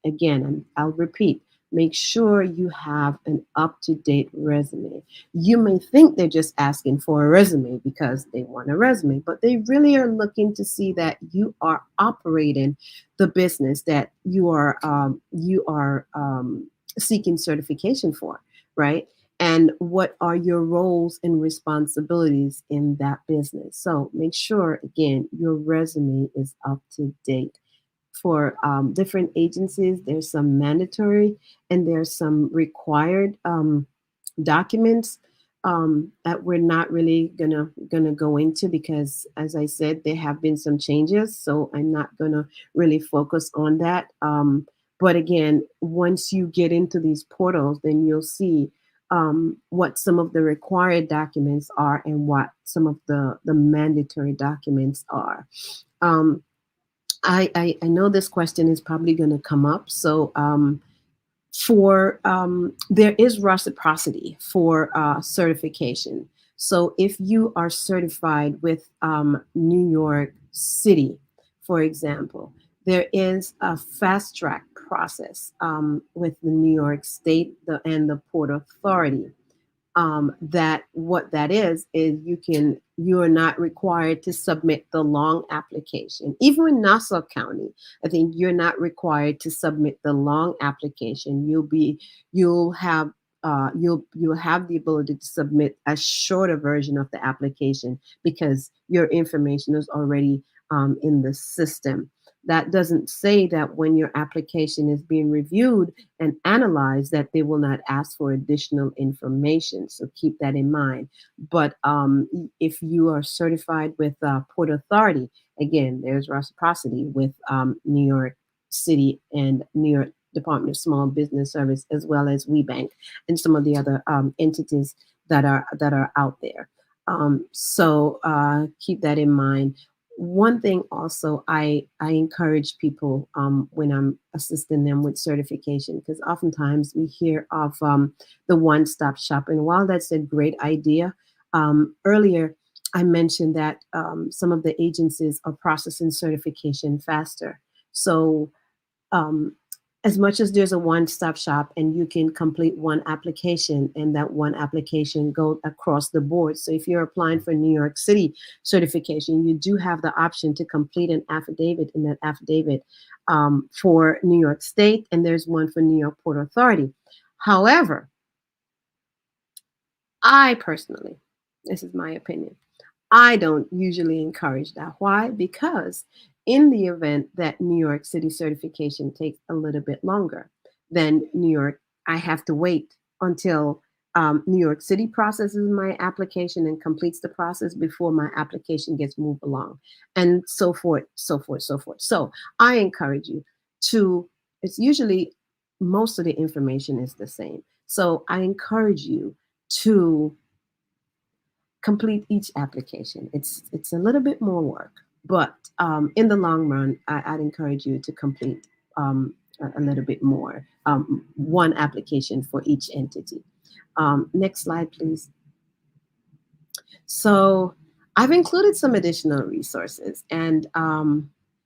Again, I'll repeat, make sure you have an up-to-date resume. You may think they're just asking for a resume because they want a resume, but they really are looking to see that you are operating the business that you are seeking certification for, right? And what are your roles and responsibilities in that business? So make sure, again, your resume is up to date. For different agencies, there's some mandatory and there's some required documents that we're not really gonna go into because, as I said, there have been some changes. So I'm not gonna really focus on that. But again, once you get into these portals, then you'll see what some of the required documents are and what some of the mandatory documents are. Um, I know this question is probably going to come up. So for there is reciprocity for certification. So if you are certified with New York City, for example, there is a fast track process with the New York State and the Port Authority. That what that is you are not required to submit the long application. Even in Nassau County, I think you're not required to submit the long application. You'll have the ability to submit a shorter version of the application because your information is already in the system. That doesn't say that when your application is being reviewed and analyze that they will not ask for additional information. So keep that in mind. But if you are certified with Port Authority, again, there's reciprocity with New York City and New York Department of Small Business Service, as well as WeBank and some of the other entities that are out there. So keep that in mind. One thing also I encourage people when I'm assisting them with certification, because oftentimes we hear of the one-stop shop, and while that's a great idea, earlier I mentioned that some of the agencies are processing certification faster. So um, as much as there's a one-stop shop and you can complete one application and that one application go across the board. So if you're applying for New York City certification, you do have the option to complete an affidavit, and that affidavit for New York State, and there's one for New York Port Authority. However, I personally, this is my opinion, I don't usually encourage that. Why? Because in the event that New York City certification takes a little bit longer than New York, I have to wait until New York City processes my application and completes the process before my application gets moved along, and so forth, so forth, so forth. So I encourage you to, it's usually most of the information is the same. So I encourage you to complete each application. It's a little bit more work, but in the long run, I'd encourage you to complete a little bit more, one application for each entity. Next slide, please. So I've included some additional resources, and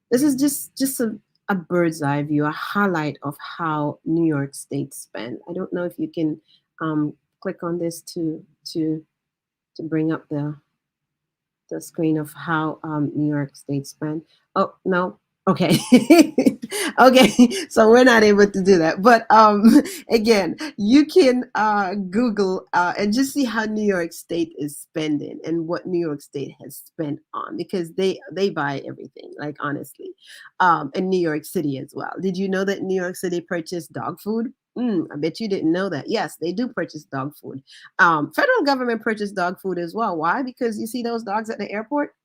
this is just a bird's eye view, a highlight of how New York State spent. I don't know if you can click on this to bring up the screen of how New York State spent. Oh no, okay, okay. So we're not able to do that. But again, you can Google and just see how New York State is spending and what New York State has spent on, because they buy everything, like honestly, and New York City as well. Did you know that New York City purchased dog food? I bet you didn't know that. Yes, they do purchase dog food. Federal government purchase dog food as well. Why? Because you see those dogs at the airport?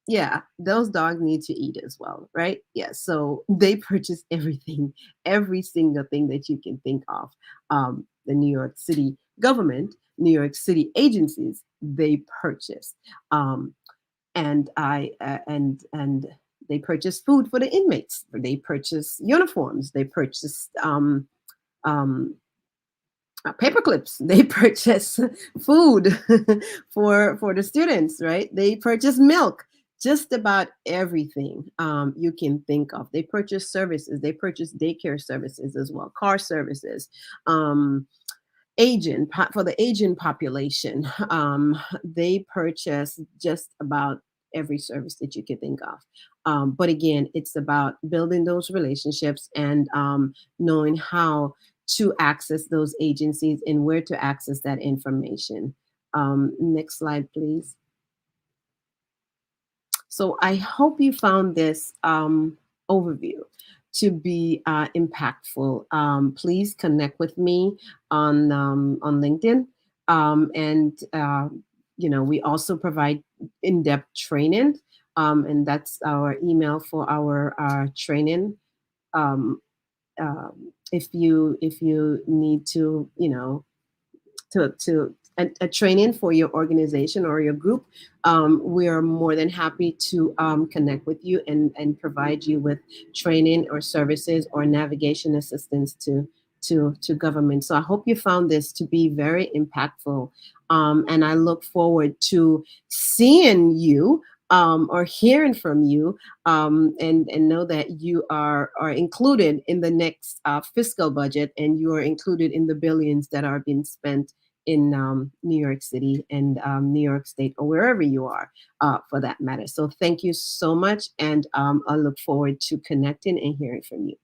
Yeah, those dogs need to eat as well, right? Yeah, so they purchase everything, every single thing that you can think of. The New York City government, New York City agencies, they purchase, and they purchase food for the inmates. They purchase uniforms. They purchase um, paper clips. They purchase food for the students, right? They purchase milk, just about everything you can think of. They purchase services. They purchase daycare services as well, car services, um, for the aging population. They purchase just about every service that you could think of. But again, it's about building those relationships and knowing how to access those agencies and where to access that information. Next slide, please. So I hope you found this overview to be impactful. Please connect with me on LinkedIn, and we also provide in-depth training, and that's our email for our training. Um, if you need to, a training for your organization or your group, we are more than happy to connect with you and provide you with training or services or navigation assistance to government. So I hope you found this to be very impactful, and I look forward to seeing you or hearing from you, and know that you are included in the next fiscal budget, and you are included in the billions that are being spent in New York City and New York State, or wherever you are, for that matter. So thank you so much, and I look forward to connecting and hearing from you.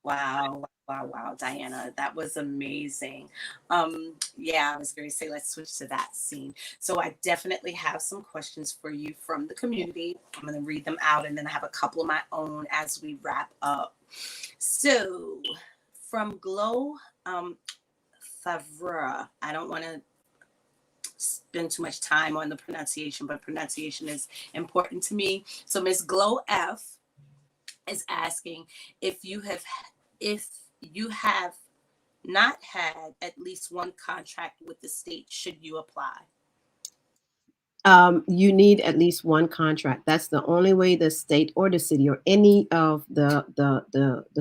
Wow, wow, wow, Diana, that was amazing. Yeah, I was going to say, let's switch to that scene. So I definitely have some questions for you from the community. I'm going to read them out, and then I have a couple of my own as we wrap up. So from Glow Favre, I don't want to spend too much time on the pronunciation, but pronunciation is important to me. So Miss Glow F is asking if you have not had at least one contract with the state, should you apply? You need at least one contract. That's the only way the state or the city or any of the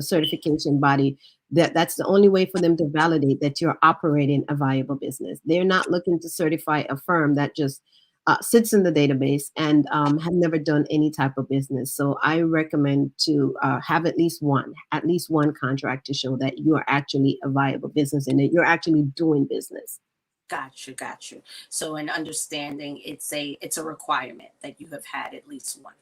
certification body, that's the only way for them to validate that you're operating a viable business. They're not looking to certify a firm that just sits in the database and have never done any type of business. So I recommend to have at least one contract to show that you are actually a viable business and that you're actually doing business. Got you, got you. So in understanding, it's a requirement that you have had at least one.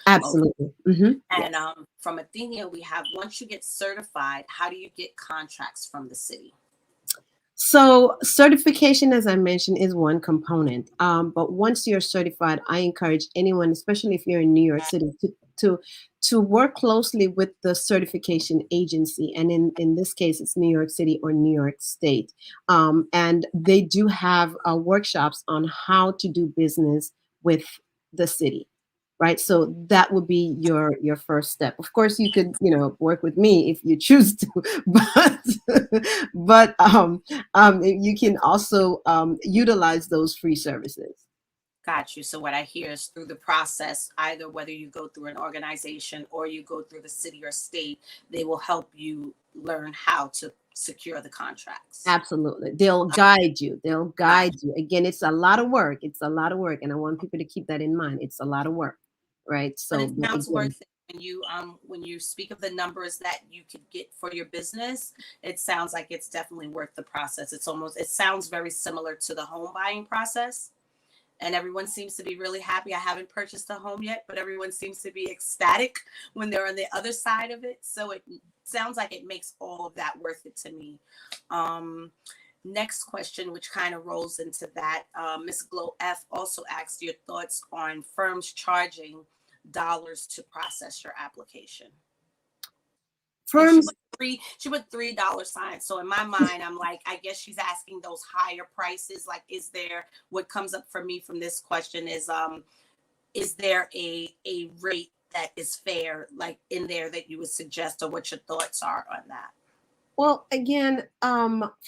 Okay. Absolutely. Yeah. And from Athenia, we have once you get certified, how do you get contracts from the city? So certification, as I mentioned, is one component. But once you're certified, I encourage anyone, especially if you're in New York City, to to work closely with the certification agency. And in this case, it's New York City or New York State. And they do have workshops on how to do business with the city. Right. So that would be your first step. Of course, you could, work with me if you choose to, but you can also utilize those free services. Got you. So what I hear is through the process, either whether you go through an organization or you go through the city or state, they will help you learn how to secure the contracts. Absolutely. They'll guide you. They'll Got guide you. Again, it's a lot of work. It's a lot of work. And I want people to keep that in mind. It's a lot of work. Right. But So, it but sounds again, worth it when you speak of the numbers that you could get for your business. It sounds like it's definitely worth the process. It sounds very similar to the home buying process, and everyone seems to be really happy. I haven't purchased a home yet, but everyone seems to be ecstatic when they're on the other side of it. So it sounds like it makes all of that worth it to me. um Next question, which kind of rolls into that, Miss Glow F also asked your thoughts on firms charging dollars to process your application. And she firms. put $3 signs. So in my mind, I'm like, I guess she's asking those higher prices. Like, is there what comes up for me from this question is there a rate that is fair, like in there that you would suggest, or what your thoughts are on that? Well, again,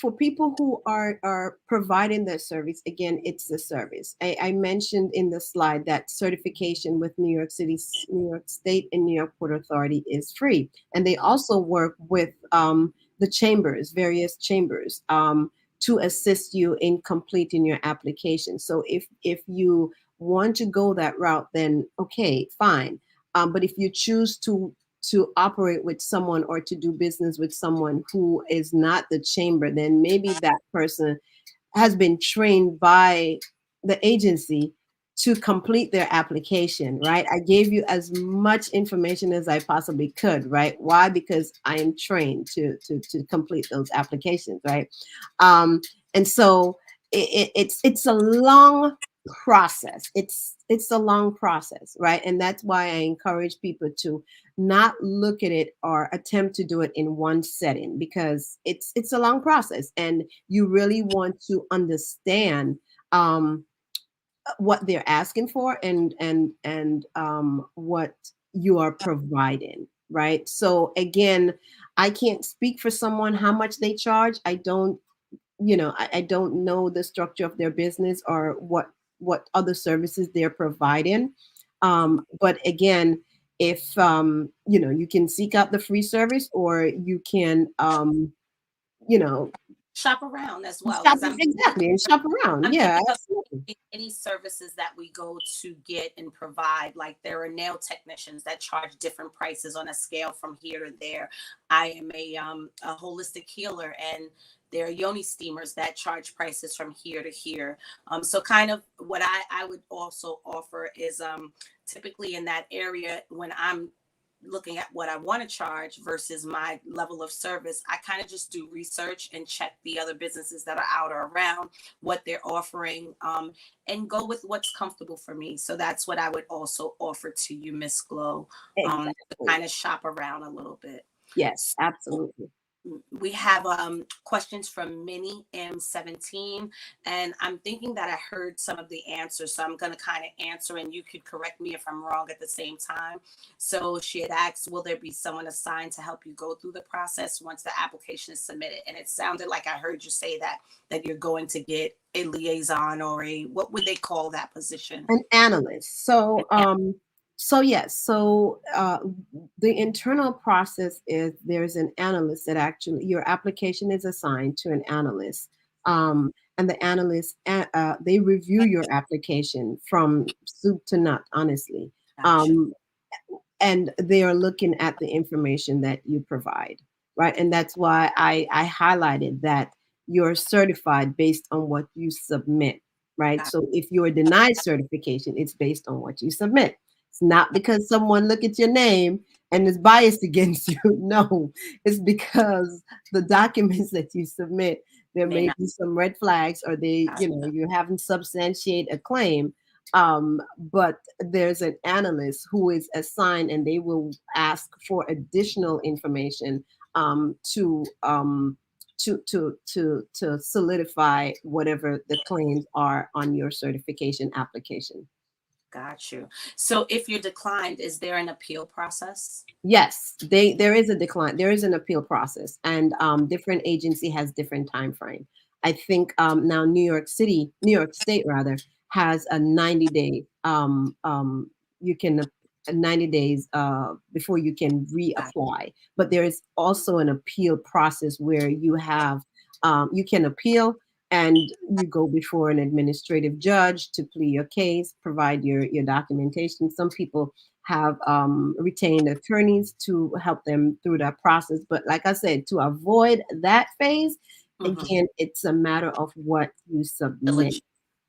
for people who are providing their service, again, it's the service. I mentioned in the slide that certification with New York City, New York State, and New York Port Authority is free, and they also work with the chambers, various chambers, to assist you in completing your application. So if you want to go that route, then okay, fine. But if you choose to operate with someone or to do business with someone who is not the chamber, then maybe that person has been trained by the agency to complete their application, right? I gave you as much information as I possibly could, right? Why? Because I am trained to complete those applications, right? Um, and so it's a long process. It's a long process, right? And that's why I encourage people to not look at it or attempt to do it in one setting, because it's a long process and you really want to understand what they're asking for and what you are providing, right? So again, I can't speak for someone how much they charge. I don't, I don't know the structure of their business or what other services they're providing. But again, if you can seek out the free service, or you can you know Shop around as well, shop, because I'm exactly, and shop around. I'm Yeah, thinking of absolutely. any services that we go to get and provide. Like there are nail technicians that charge different prices on a scale from here to there. I am a holistic healer, and there are yoni steamers that charge prices from here to here. So kind of what I would also offer is typically in that area when I'm looking at what I want to charge versus my level of service, I kind of just do research and check the other businesses that are out or around, what they're offering, and go with what's comfortable for me. So that's what I would also offer to you, Miss Glow, to Exactly. kind of shop around a little bit. Yes, absolutely. We have questions from Minnie M17, and I'm thinking that I heard some of the answers, so I'm going to kind of answer, and you could correct me if I'm wrong at the same time. So she had asked, will there be someone assigned to help you go through the process once the application is submitted? And it sounded like I heard you say that you're going to get a liaison, or a, what would they call that position? An analyst. So yes, so the internal process is there's an analyst that actually your application is assigned to an analyst. and the analysts, they review your application from soup to nut, honestly. Gotcha. Um, and they are looking at the information that you provide, right? And that's why I highlighted that you're certified based on what you submit, right? Got, So if you're denied certification, it's based on what you submit. It's not because someone look at your name and is biased against you. No, it's because the documents that you submit, there may may not. be some red flags, or they, Gotcha. you haven't substantiate a claim. But there's an analyst who is assigned, and they will ask for additional information um, to um, to solidify whatever the claims are on your certification application. Got you. So if you're declined, is there an appeal process? Yes, there is a decline. There is an appeal process, and different agency has different time frame. I think now New York State rather, has a 90-day you can 90 days before you can Got, reapply. But there is also an appeal process where you can appeal, and you go before an administrative judge to plead your case, provide your documentation. Some people have retained attorneys to help them through that process. But like I said, to avoid that phase, mhm. again, it's a matter of what you submit. Diligence.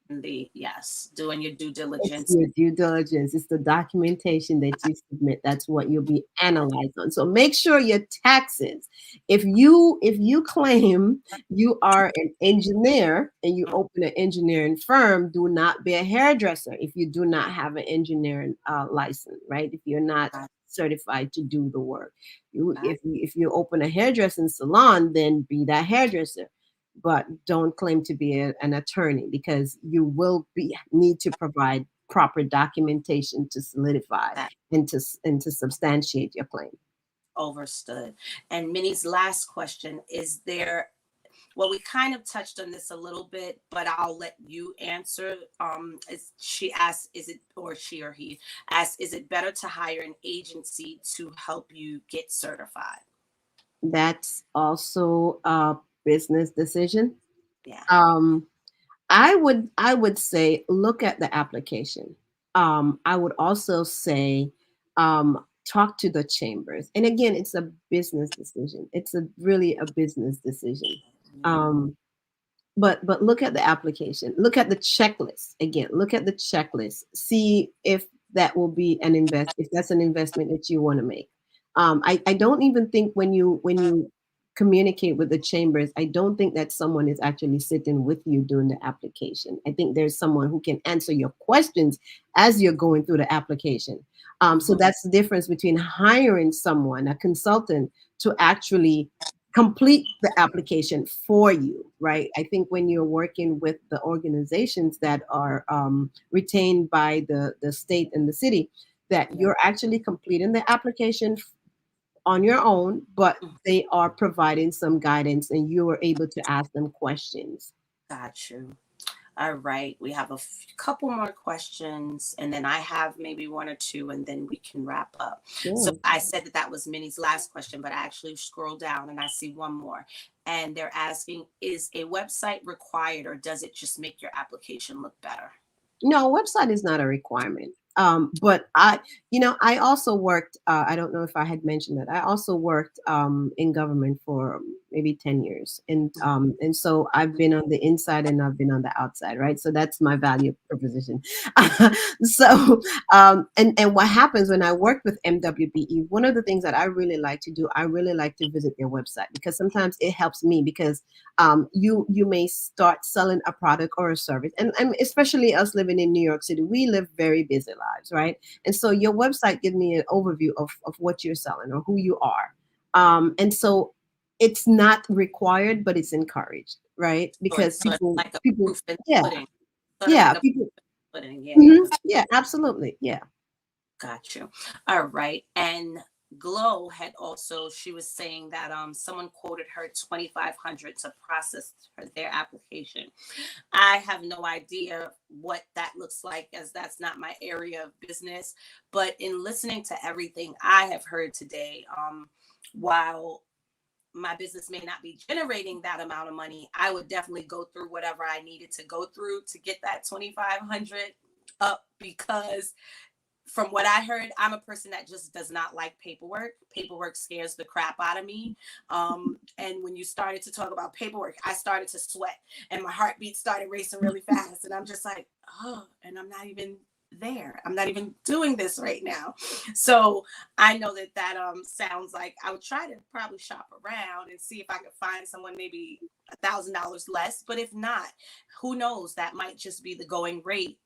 The yes, doing your due It's diligence. your due diligence. It's the documentation that you submit. That's what you'll be analyzed on. So make sure your taxes. If you claim you are an engineer and you Mhm. open an engineering firm, do not be a hairdresser if you do not have an engineering license, right? If you're not Got, certified to do the work. got, If you open a hairdressing salon, then be that hairdresser, but don't claim to be an attorney, because you will be need to provide proper documentation to solidify that and to substantiate your claim. overstood. And Minnie's last question is there, well, we kind of touched on this a little bit, but I'll let you answer. She asked, is it, or she or he asked, is it better to hire an agency to help you get certified? That's also a business decision. Yeah. Um, I would say look at the application. I would also say talk to the chambers. And again, it's a business decision. It's a really a business decision. Yeah. Um, but look at the application, look at the checklist. Again, look at the checklist, see if that will be an invest if that's an investment that you want to make. I don't even think when you communicate with the chambers, I don't think that someone is actually sitting with you doing the application. I think there's someone who can answer your questions as you're going through the application. So Mhm. that's the difference between hiring someone, a consultant, to actually complete the application for you, right? I think when you're working with the organizations that are retained by the state and the city, that Yeah. you're actually completing the application on your own, but Mhm. they are providing some guidance and you are able to ask them questions. Got you. All right. We have a couple more questions, and then I have maybe one or two, and then we can wrap up. So Sure. I said that that was Minnie's last question, but I actually scrolled down and I see one more. And they're asking, is a website required, or does it just make your application look better? No, website is not a requirement. But I also worked. I don't know if I had mentioned that. I also worked in government for maybe 10 years, and so I've been on the inside and I've been on the outside, right? So that's my value proposition. So, and what happens when I worked with MWBE? One of the things that I really like to do, I really like to visit their website, because sometimes it helps me, because you may start selling a product or a service, and especially us living in New York City, we live very busy lives, right? And so your website gives me an overview of what you're selling or who you are. And so it's not required, but it's encouraged, right? Because So it's like a people, proof in yeah, pudding, sort of yeah, like a people, pudding. Yeah. mhm, yeah, absolutely, yeah. Got you. All right. And Glow had also, she was saying that someone quoted her 2,500 to process their application. I have no idea what that looks like, as that's not my area of business. But in listening to everything I have heard today, while my business may not be generating that amount of money, I would definitely go through whatever I needed to go through to get that 2,500 up, because from what I heard, I'm a person that just does not like paperwork. Paperwork scares the crap out of me. And when you started to talk about paperwork, I started to sweat and my heartbeat started racing really fast. And I'm just like, oh, and I'm not even there. I'm not even doing this right now. So I know that sounds like I would try to probably shop around and see if I could find someone maybe $1,000 less. But if not, who knows? That might just be the going rate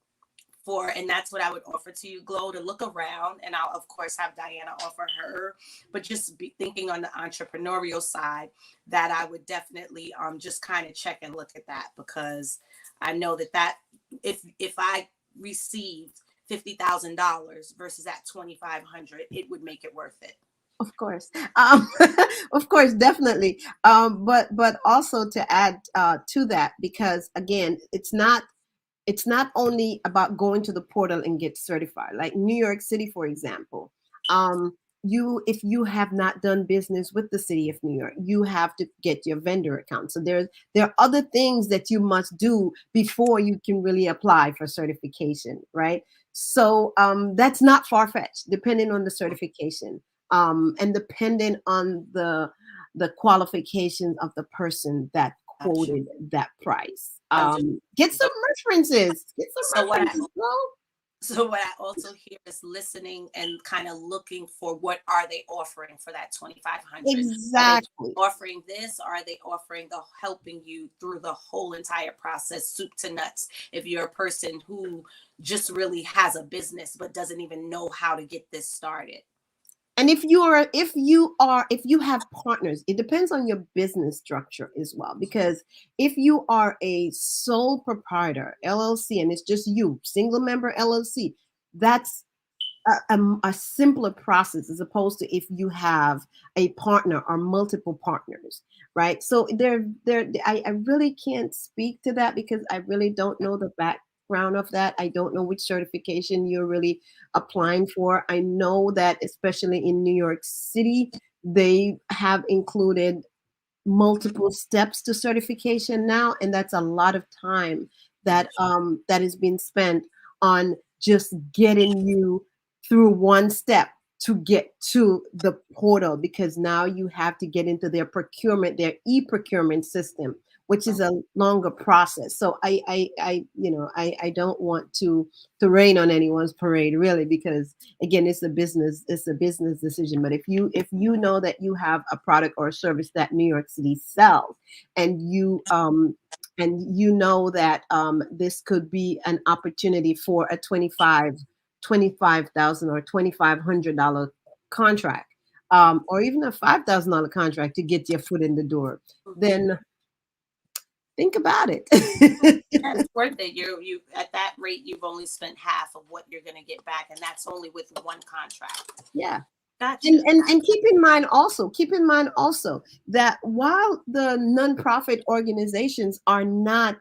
for, and that's what I would offer to you, Glow, to look around. And I'll of course have Diana offer her, but just be thinking on the entrepreneurial side that I would definitely just kind of check and look at that, because I know that if I received $50,000 versus at 2,500, it would make it worth it. Of course, of course, definitely. But also to add to that, because again, it's not only about going to the portal and get certified. Like New York City, for example, you if you have not done business with the city of New York, you have to get your vendor account. So there are other things that you must do before you can really apply for certification, right? So that's not far-fetched, depending on the certification, and depending on the qualifications of the person that Gotcha. quoted that price. I'm just Get some references. Get some so what I references, bro. So what I also hear is listening and kind of looking for what are they offering for that 2,500. Are they Exactly. offering this, or are they offering the helping you through the whole entire process, soup to nuts? If you're a person who just really has a business but doesn't even know how to get this started. And if you have partners, it depends on your business structure as well. Because if you are a sole proprietor LLC and it's just you, single member LLC, that's a simpler process as opposed to if you have a partner or multiple partners, right? So I really can't speak to that because I really don't know the background of that. I don't know which certification you're really applying for. I know that especially in New York City, they have included multiple steps to certification now, and that's a lot of time that is being spent on just getting you through one step to get to the portal, because now you have to get into their e-procurement system, which is a longer process. So I don't want to rain on anyone's parade, really, because again, it's a business decision. But if you know that you have a product or a service that New York City sells, and you know that this could be an opportunity for a 25,000 or $2,500 contract, or even a $5,000 contract to get your foot in the door, then think about it. Yeah, it's worth it. You at that rate, you've only spent half of what you're gonna get back, and that's only with one contract. Yeah. And, Gotcha. and and keep in mind also that while the nonprofit organizations are not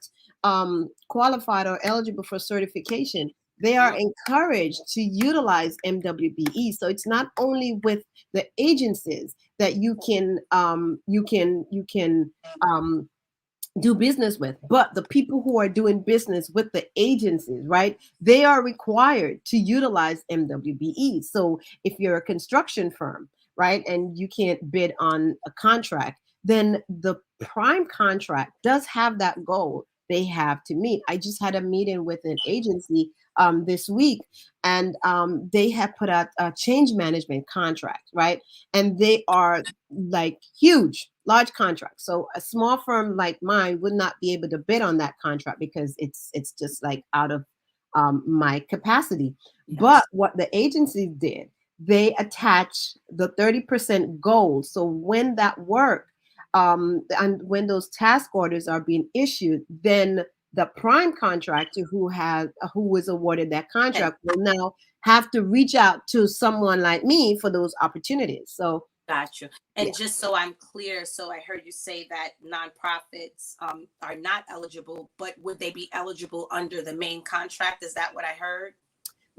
qualified or eligible for certification, they are encouraged to utilize MWBE. So it's not only with the agencies that you can do business with, but the people who are doing business with the agencies, right? They are required to utilize MWBE. So if you're a construction firm, right, and you can't bid on a contract, then the prime contract does have that goal they have to meet. I just had a meeting with an agency this week, and they have put out a change management contract, right? And they are like huge, large contracts. So a small firm like mine would not be able to bid on that contract because it's just like out of my capacity. But Yes. what the agency did, they attach the 30% goal. So when that work and when those task orders are being issued, then the prime contractor who was awarded that Okay. contract will now have to reach out to someone like me for those opportunities. So Got you. yeah. And just so I'm clear, so I heard you say that nonprofits are not eligible, but would they be eligible under the main contract? Is that what I heard?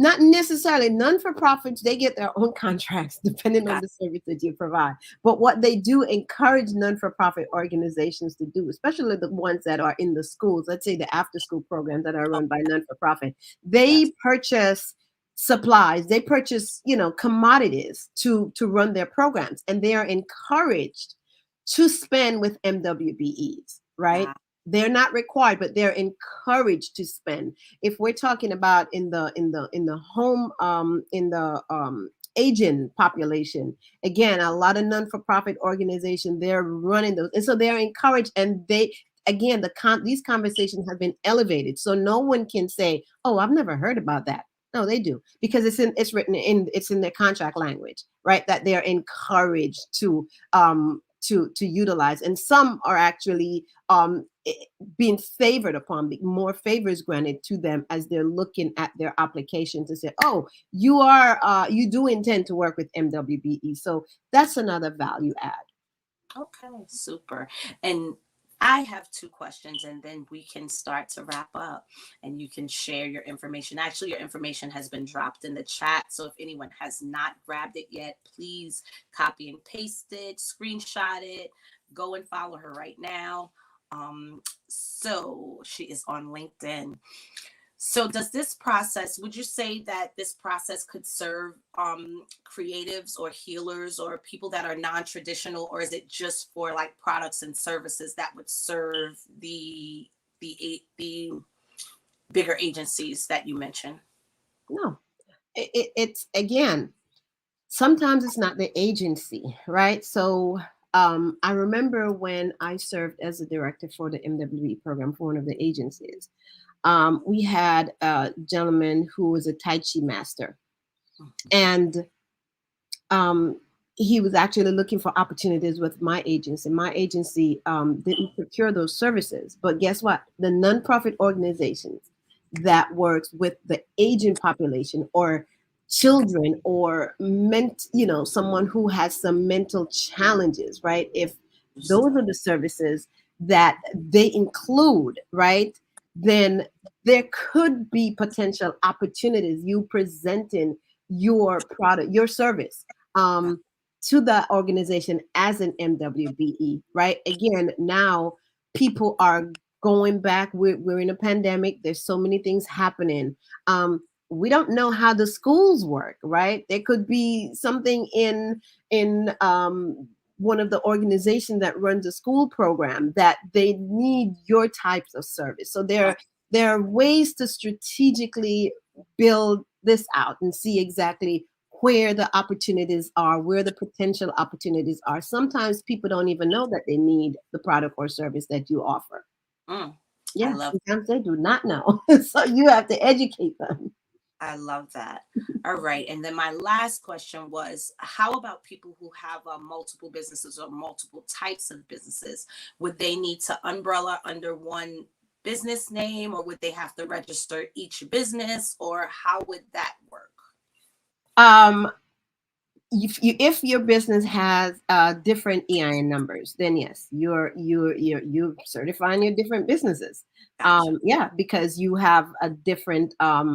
Not necessarily. Non-for-profits, they get their own contracts depending on Got the service that you provide. But what they do encourage non-for-profit organizations to do, especially the ones that are in the schools, let's say the after-school programs that are oh, run by non-for-profit, yes. they purchase supplies, they purchase, commodities to run their programs, and they are encouraged to spend with MWBEs, right? Wow. They're not required, but they're encouraged to spend. If we're talking about in the home in the aging population, again, a lot of non-for-profit organizations, they're running those, and so they're encouraged, and they, again, these conversations have been elevated, so no one can say, oh, I've never heard about that. No, they do, because it's written in, it's in their contract language, right, that they're encouraged to utilize, and some are actually being favored upon, more favors granted to them as they're looking at their application to say, oh, you do intend to work with MWBE, so that's another value add. Okay, super. And I have two questions, and then we can start to wrap up and you can share your information. Actually, your information has been dropped in the chat. So if anyone has not grabbed it yet, please copy and paste it, screenshot it, go and follow her right now. So she is on LinkedIn. So does this process, would you say that this process could serve creatives or healers or people that are non-traditional, or is it just for like products and services that would serve the bigger agencies that you mentioned? No, it's, again, sometimes it's not the agency, right? So I remember when I served as a director for the MWE program for one of the agencies. We had a gentleman who was a Tai Chi master, and um, he was actually looking for opportunities with my agency. My agency didn't procure those services, but guess what? The nonprofit organizations that works with the aging population, or children, or someone who has some mental challenges, right? If those are the services that they include, right, then there could be potential opportunities, you presenting your product, your service, um, to the organization as an MWBE, right? Again, now people are going back. We're in a pandemic. There's so many things happening. We don't know how the schools work, right? There could be something in one of the organizations that runs a school program that they need your types of service. So there are ways to strategically build this out and see exactly where the opportunities are, where the potential opportunities are. Sometimes people don't even know that they need the product or service that you offer. Mm, I Yeah, love sometimes they do not know. So you have to educate them. I love that. All right. And then my last question was, how about people who have multiple businesses or multiple types of businesses? Would they need to umbrella under one business name, or would they have to register each business, or how would that work? Um, if your business has different EIN numbers, then yes, you're certifying your different businesses. Gotcha. Yeah, because you have a different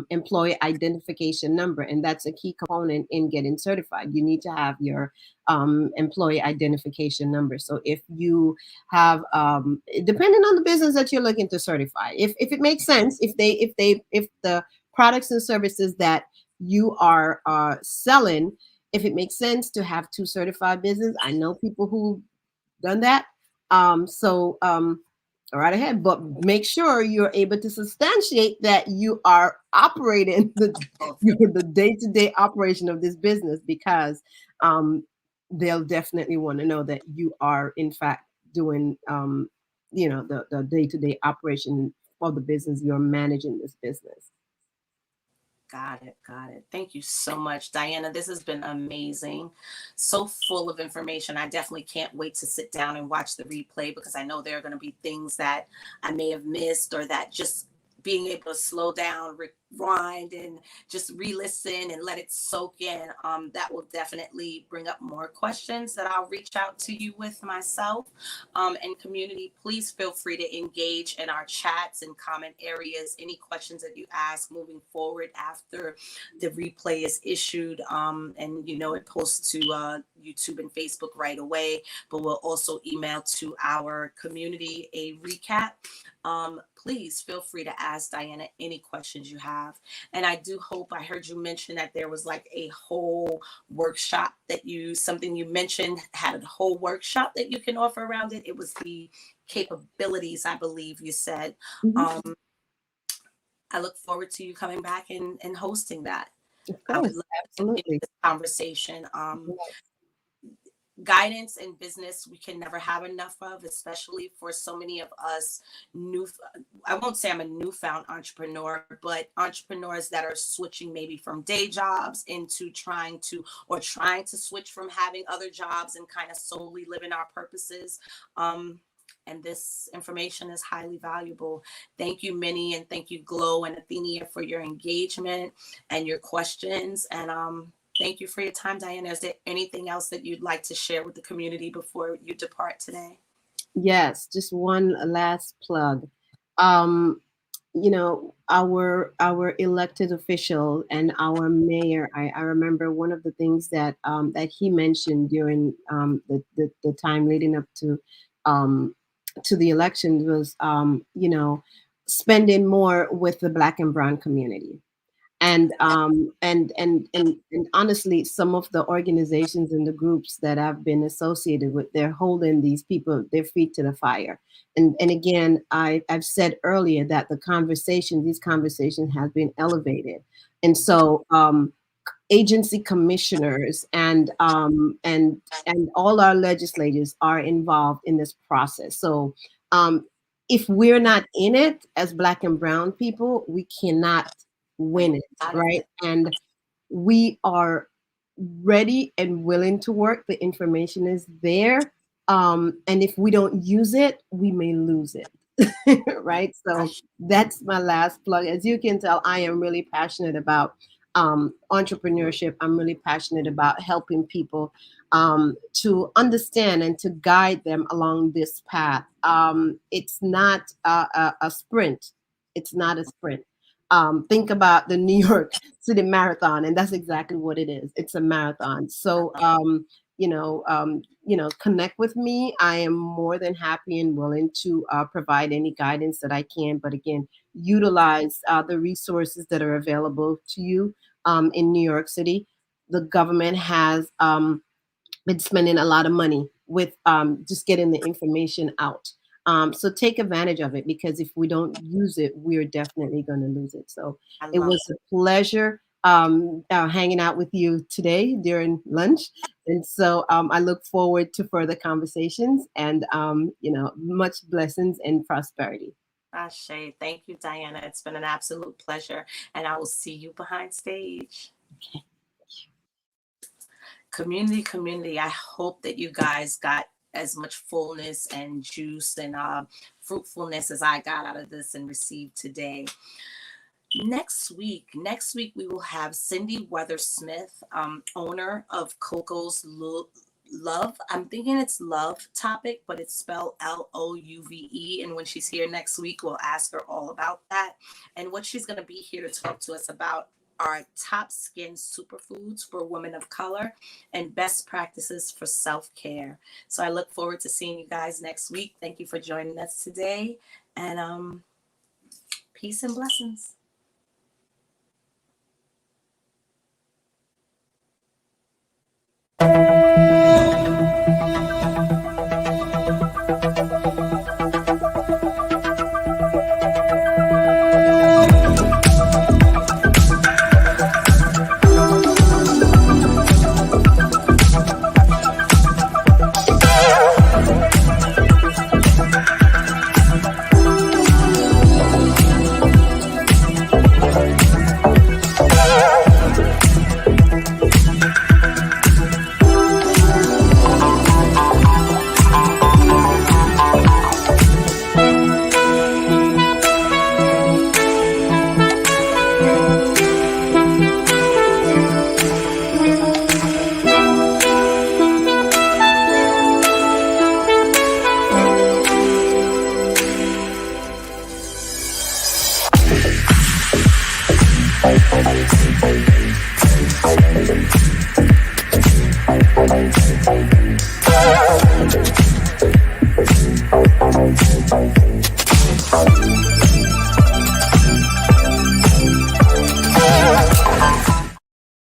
employee identification number, and that's a key component in getting certified. You need to have your employee identification number. So if you have, depending on the business that you're looking to certify, if it makes sense, if the products and services that you are selling, if it makes sense to have two certified business, I know people who've done that. All right ahead, but make sure you're able to substantiate that you are operating Oh, the day-to-day operation of this business, because um, they'll definitely want to know that you are in fact doing the day-to-day operation for the business. You're managing this business. got it. Got it. Thank you so much, Diana. This has been amazing. So full of information. I definitely can't wait to sit down and watch the replay, because I know there are going to be things that I may have missed or that just being able to slow down, rewind, and just re-listen and let it soak in. That will definitely bring up more questions that I'll reach out to you with myself. And community, please feel free to engage in our chats and comment areas. Any questions that you ask moving forward after the replay is issued, and it posts to YouTube and Facebook right away, but we'll also email to our community a recap. Please feel free to ask Diana any questions you have. And I do hope, I heard you mention that there was like a whole workshop something you mentioned had a whole workshop that you can offer around it. It was the capabilities, I believe you said. Mm-hmm. I look forward to you coming back and hosting that. Of I would course, love to continue absolutely. this conversation. Yes. Guidance in business we can never have enough of, especially for so many of us new, I won't say I'm a newfound entrepreneur, but entrepreneurs that are switching maybe from day jobs into trying to switch from having other jobs and kind of solely living our purposes. And this information is highly valuable. Thank you, Minnie, and thank you, Glow and Athenia, for your engagement and your questions. And thank you for your time, Diana. Is there anything else that you'd like to share with the community before you depart today? Yes, just one last plug. Um, our elected official and our mayor. I remember one of the things that he mentioned during the time leading up um, to the elections was spending more with the Black and Brown community. And honestly, some of the organizations and the groups that I've been associated with, they're holding these people their feet to the fire. And again, I've said earlier that these conversations have been elevated. And so agency commissioners and all our legislators are involved in this process. So if we're not in it as Black and Brown people, we cannot win it, right? And we are ready and willing to work. The information is there. And if we don't use it, we may lose it. Right? So that's my last plug. As you can tell, I am really passionate about entrepreneurship. I'm really passionate about helping people to understand and to guide them along this path. It's not a sprint. It's not a sprint. Think about the New York City Marathon, and that's exactly what it is. It's a marathon. So, connect with me. I am more than happy and willing to provide any guidance that I can. But again, utilize the resources that are available to you in New York City. The government has been spending a lot of money with just getting the information out. So take advantage of it, because if we don't use it, we're definitely going to lose it. So it was a pleasure hanging out with you today during lunch. And so I look forward to further conversations and, much blessings and prosperity. Ashe. Thank you, Diana. It's been an absolute pleasure. And I will see you behind stage. Okay. Community, I hope that you guys got as much fullness and juice and fruitfulness as I got out of this and received today. Next week we will have Cindy Weathersmith, owner of Coco's Love. I'm thinking it's Love Topic, but it's spelled Louve. And when she's here next week, we'll ask her all about that and what she's going to be here to talk to us about are top skin superfoods for women of color and best practices for self-care. So I look forward to seeing you guys next week. Thank you for joining us today, and peace and blessings.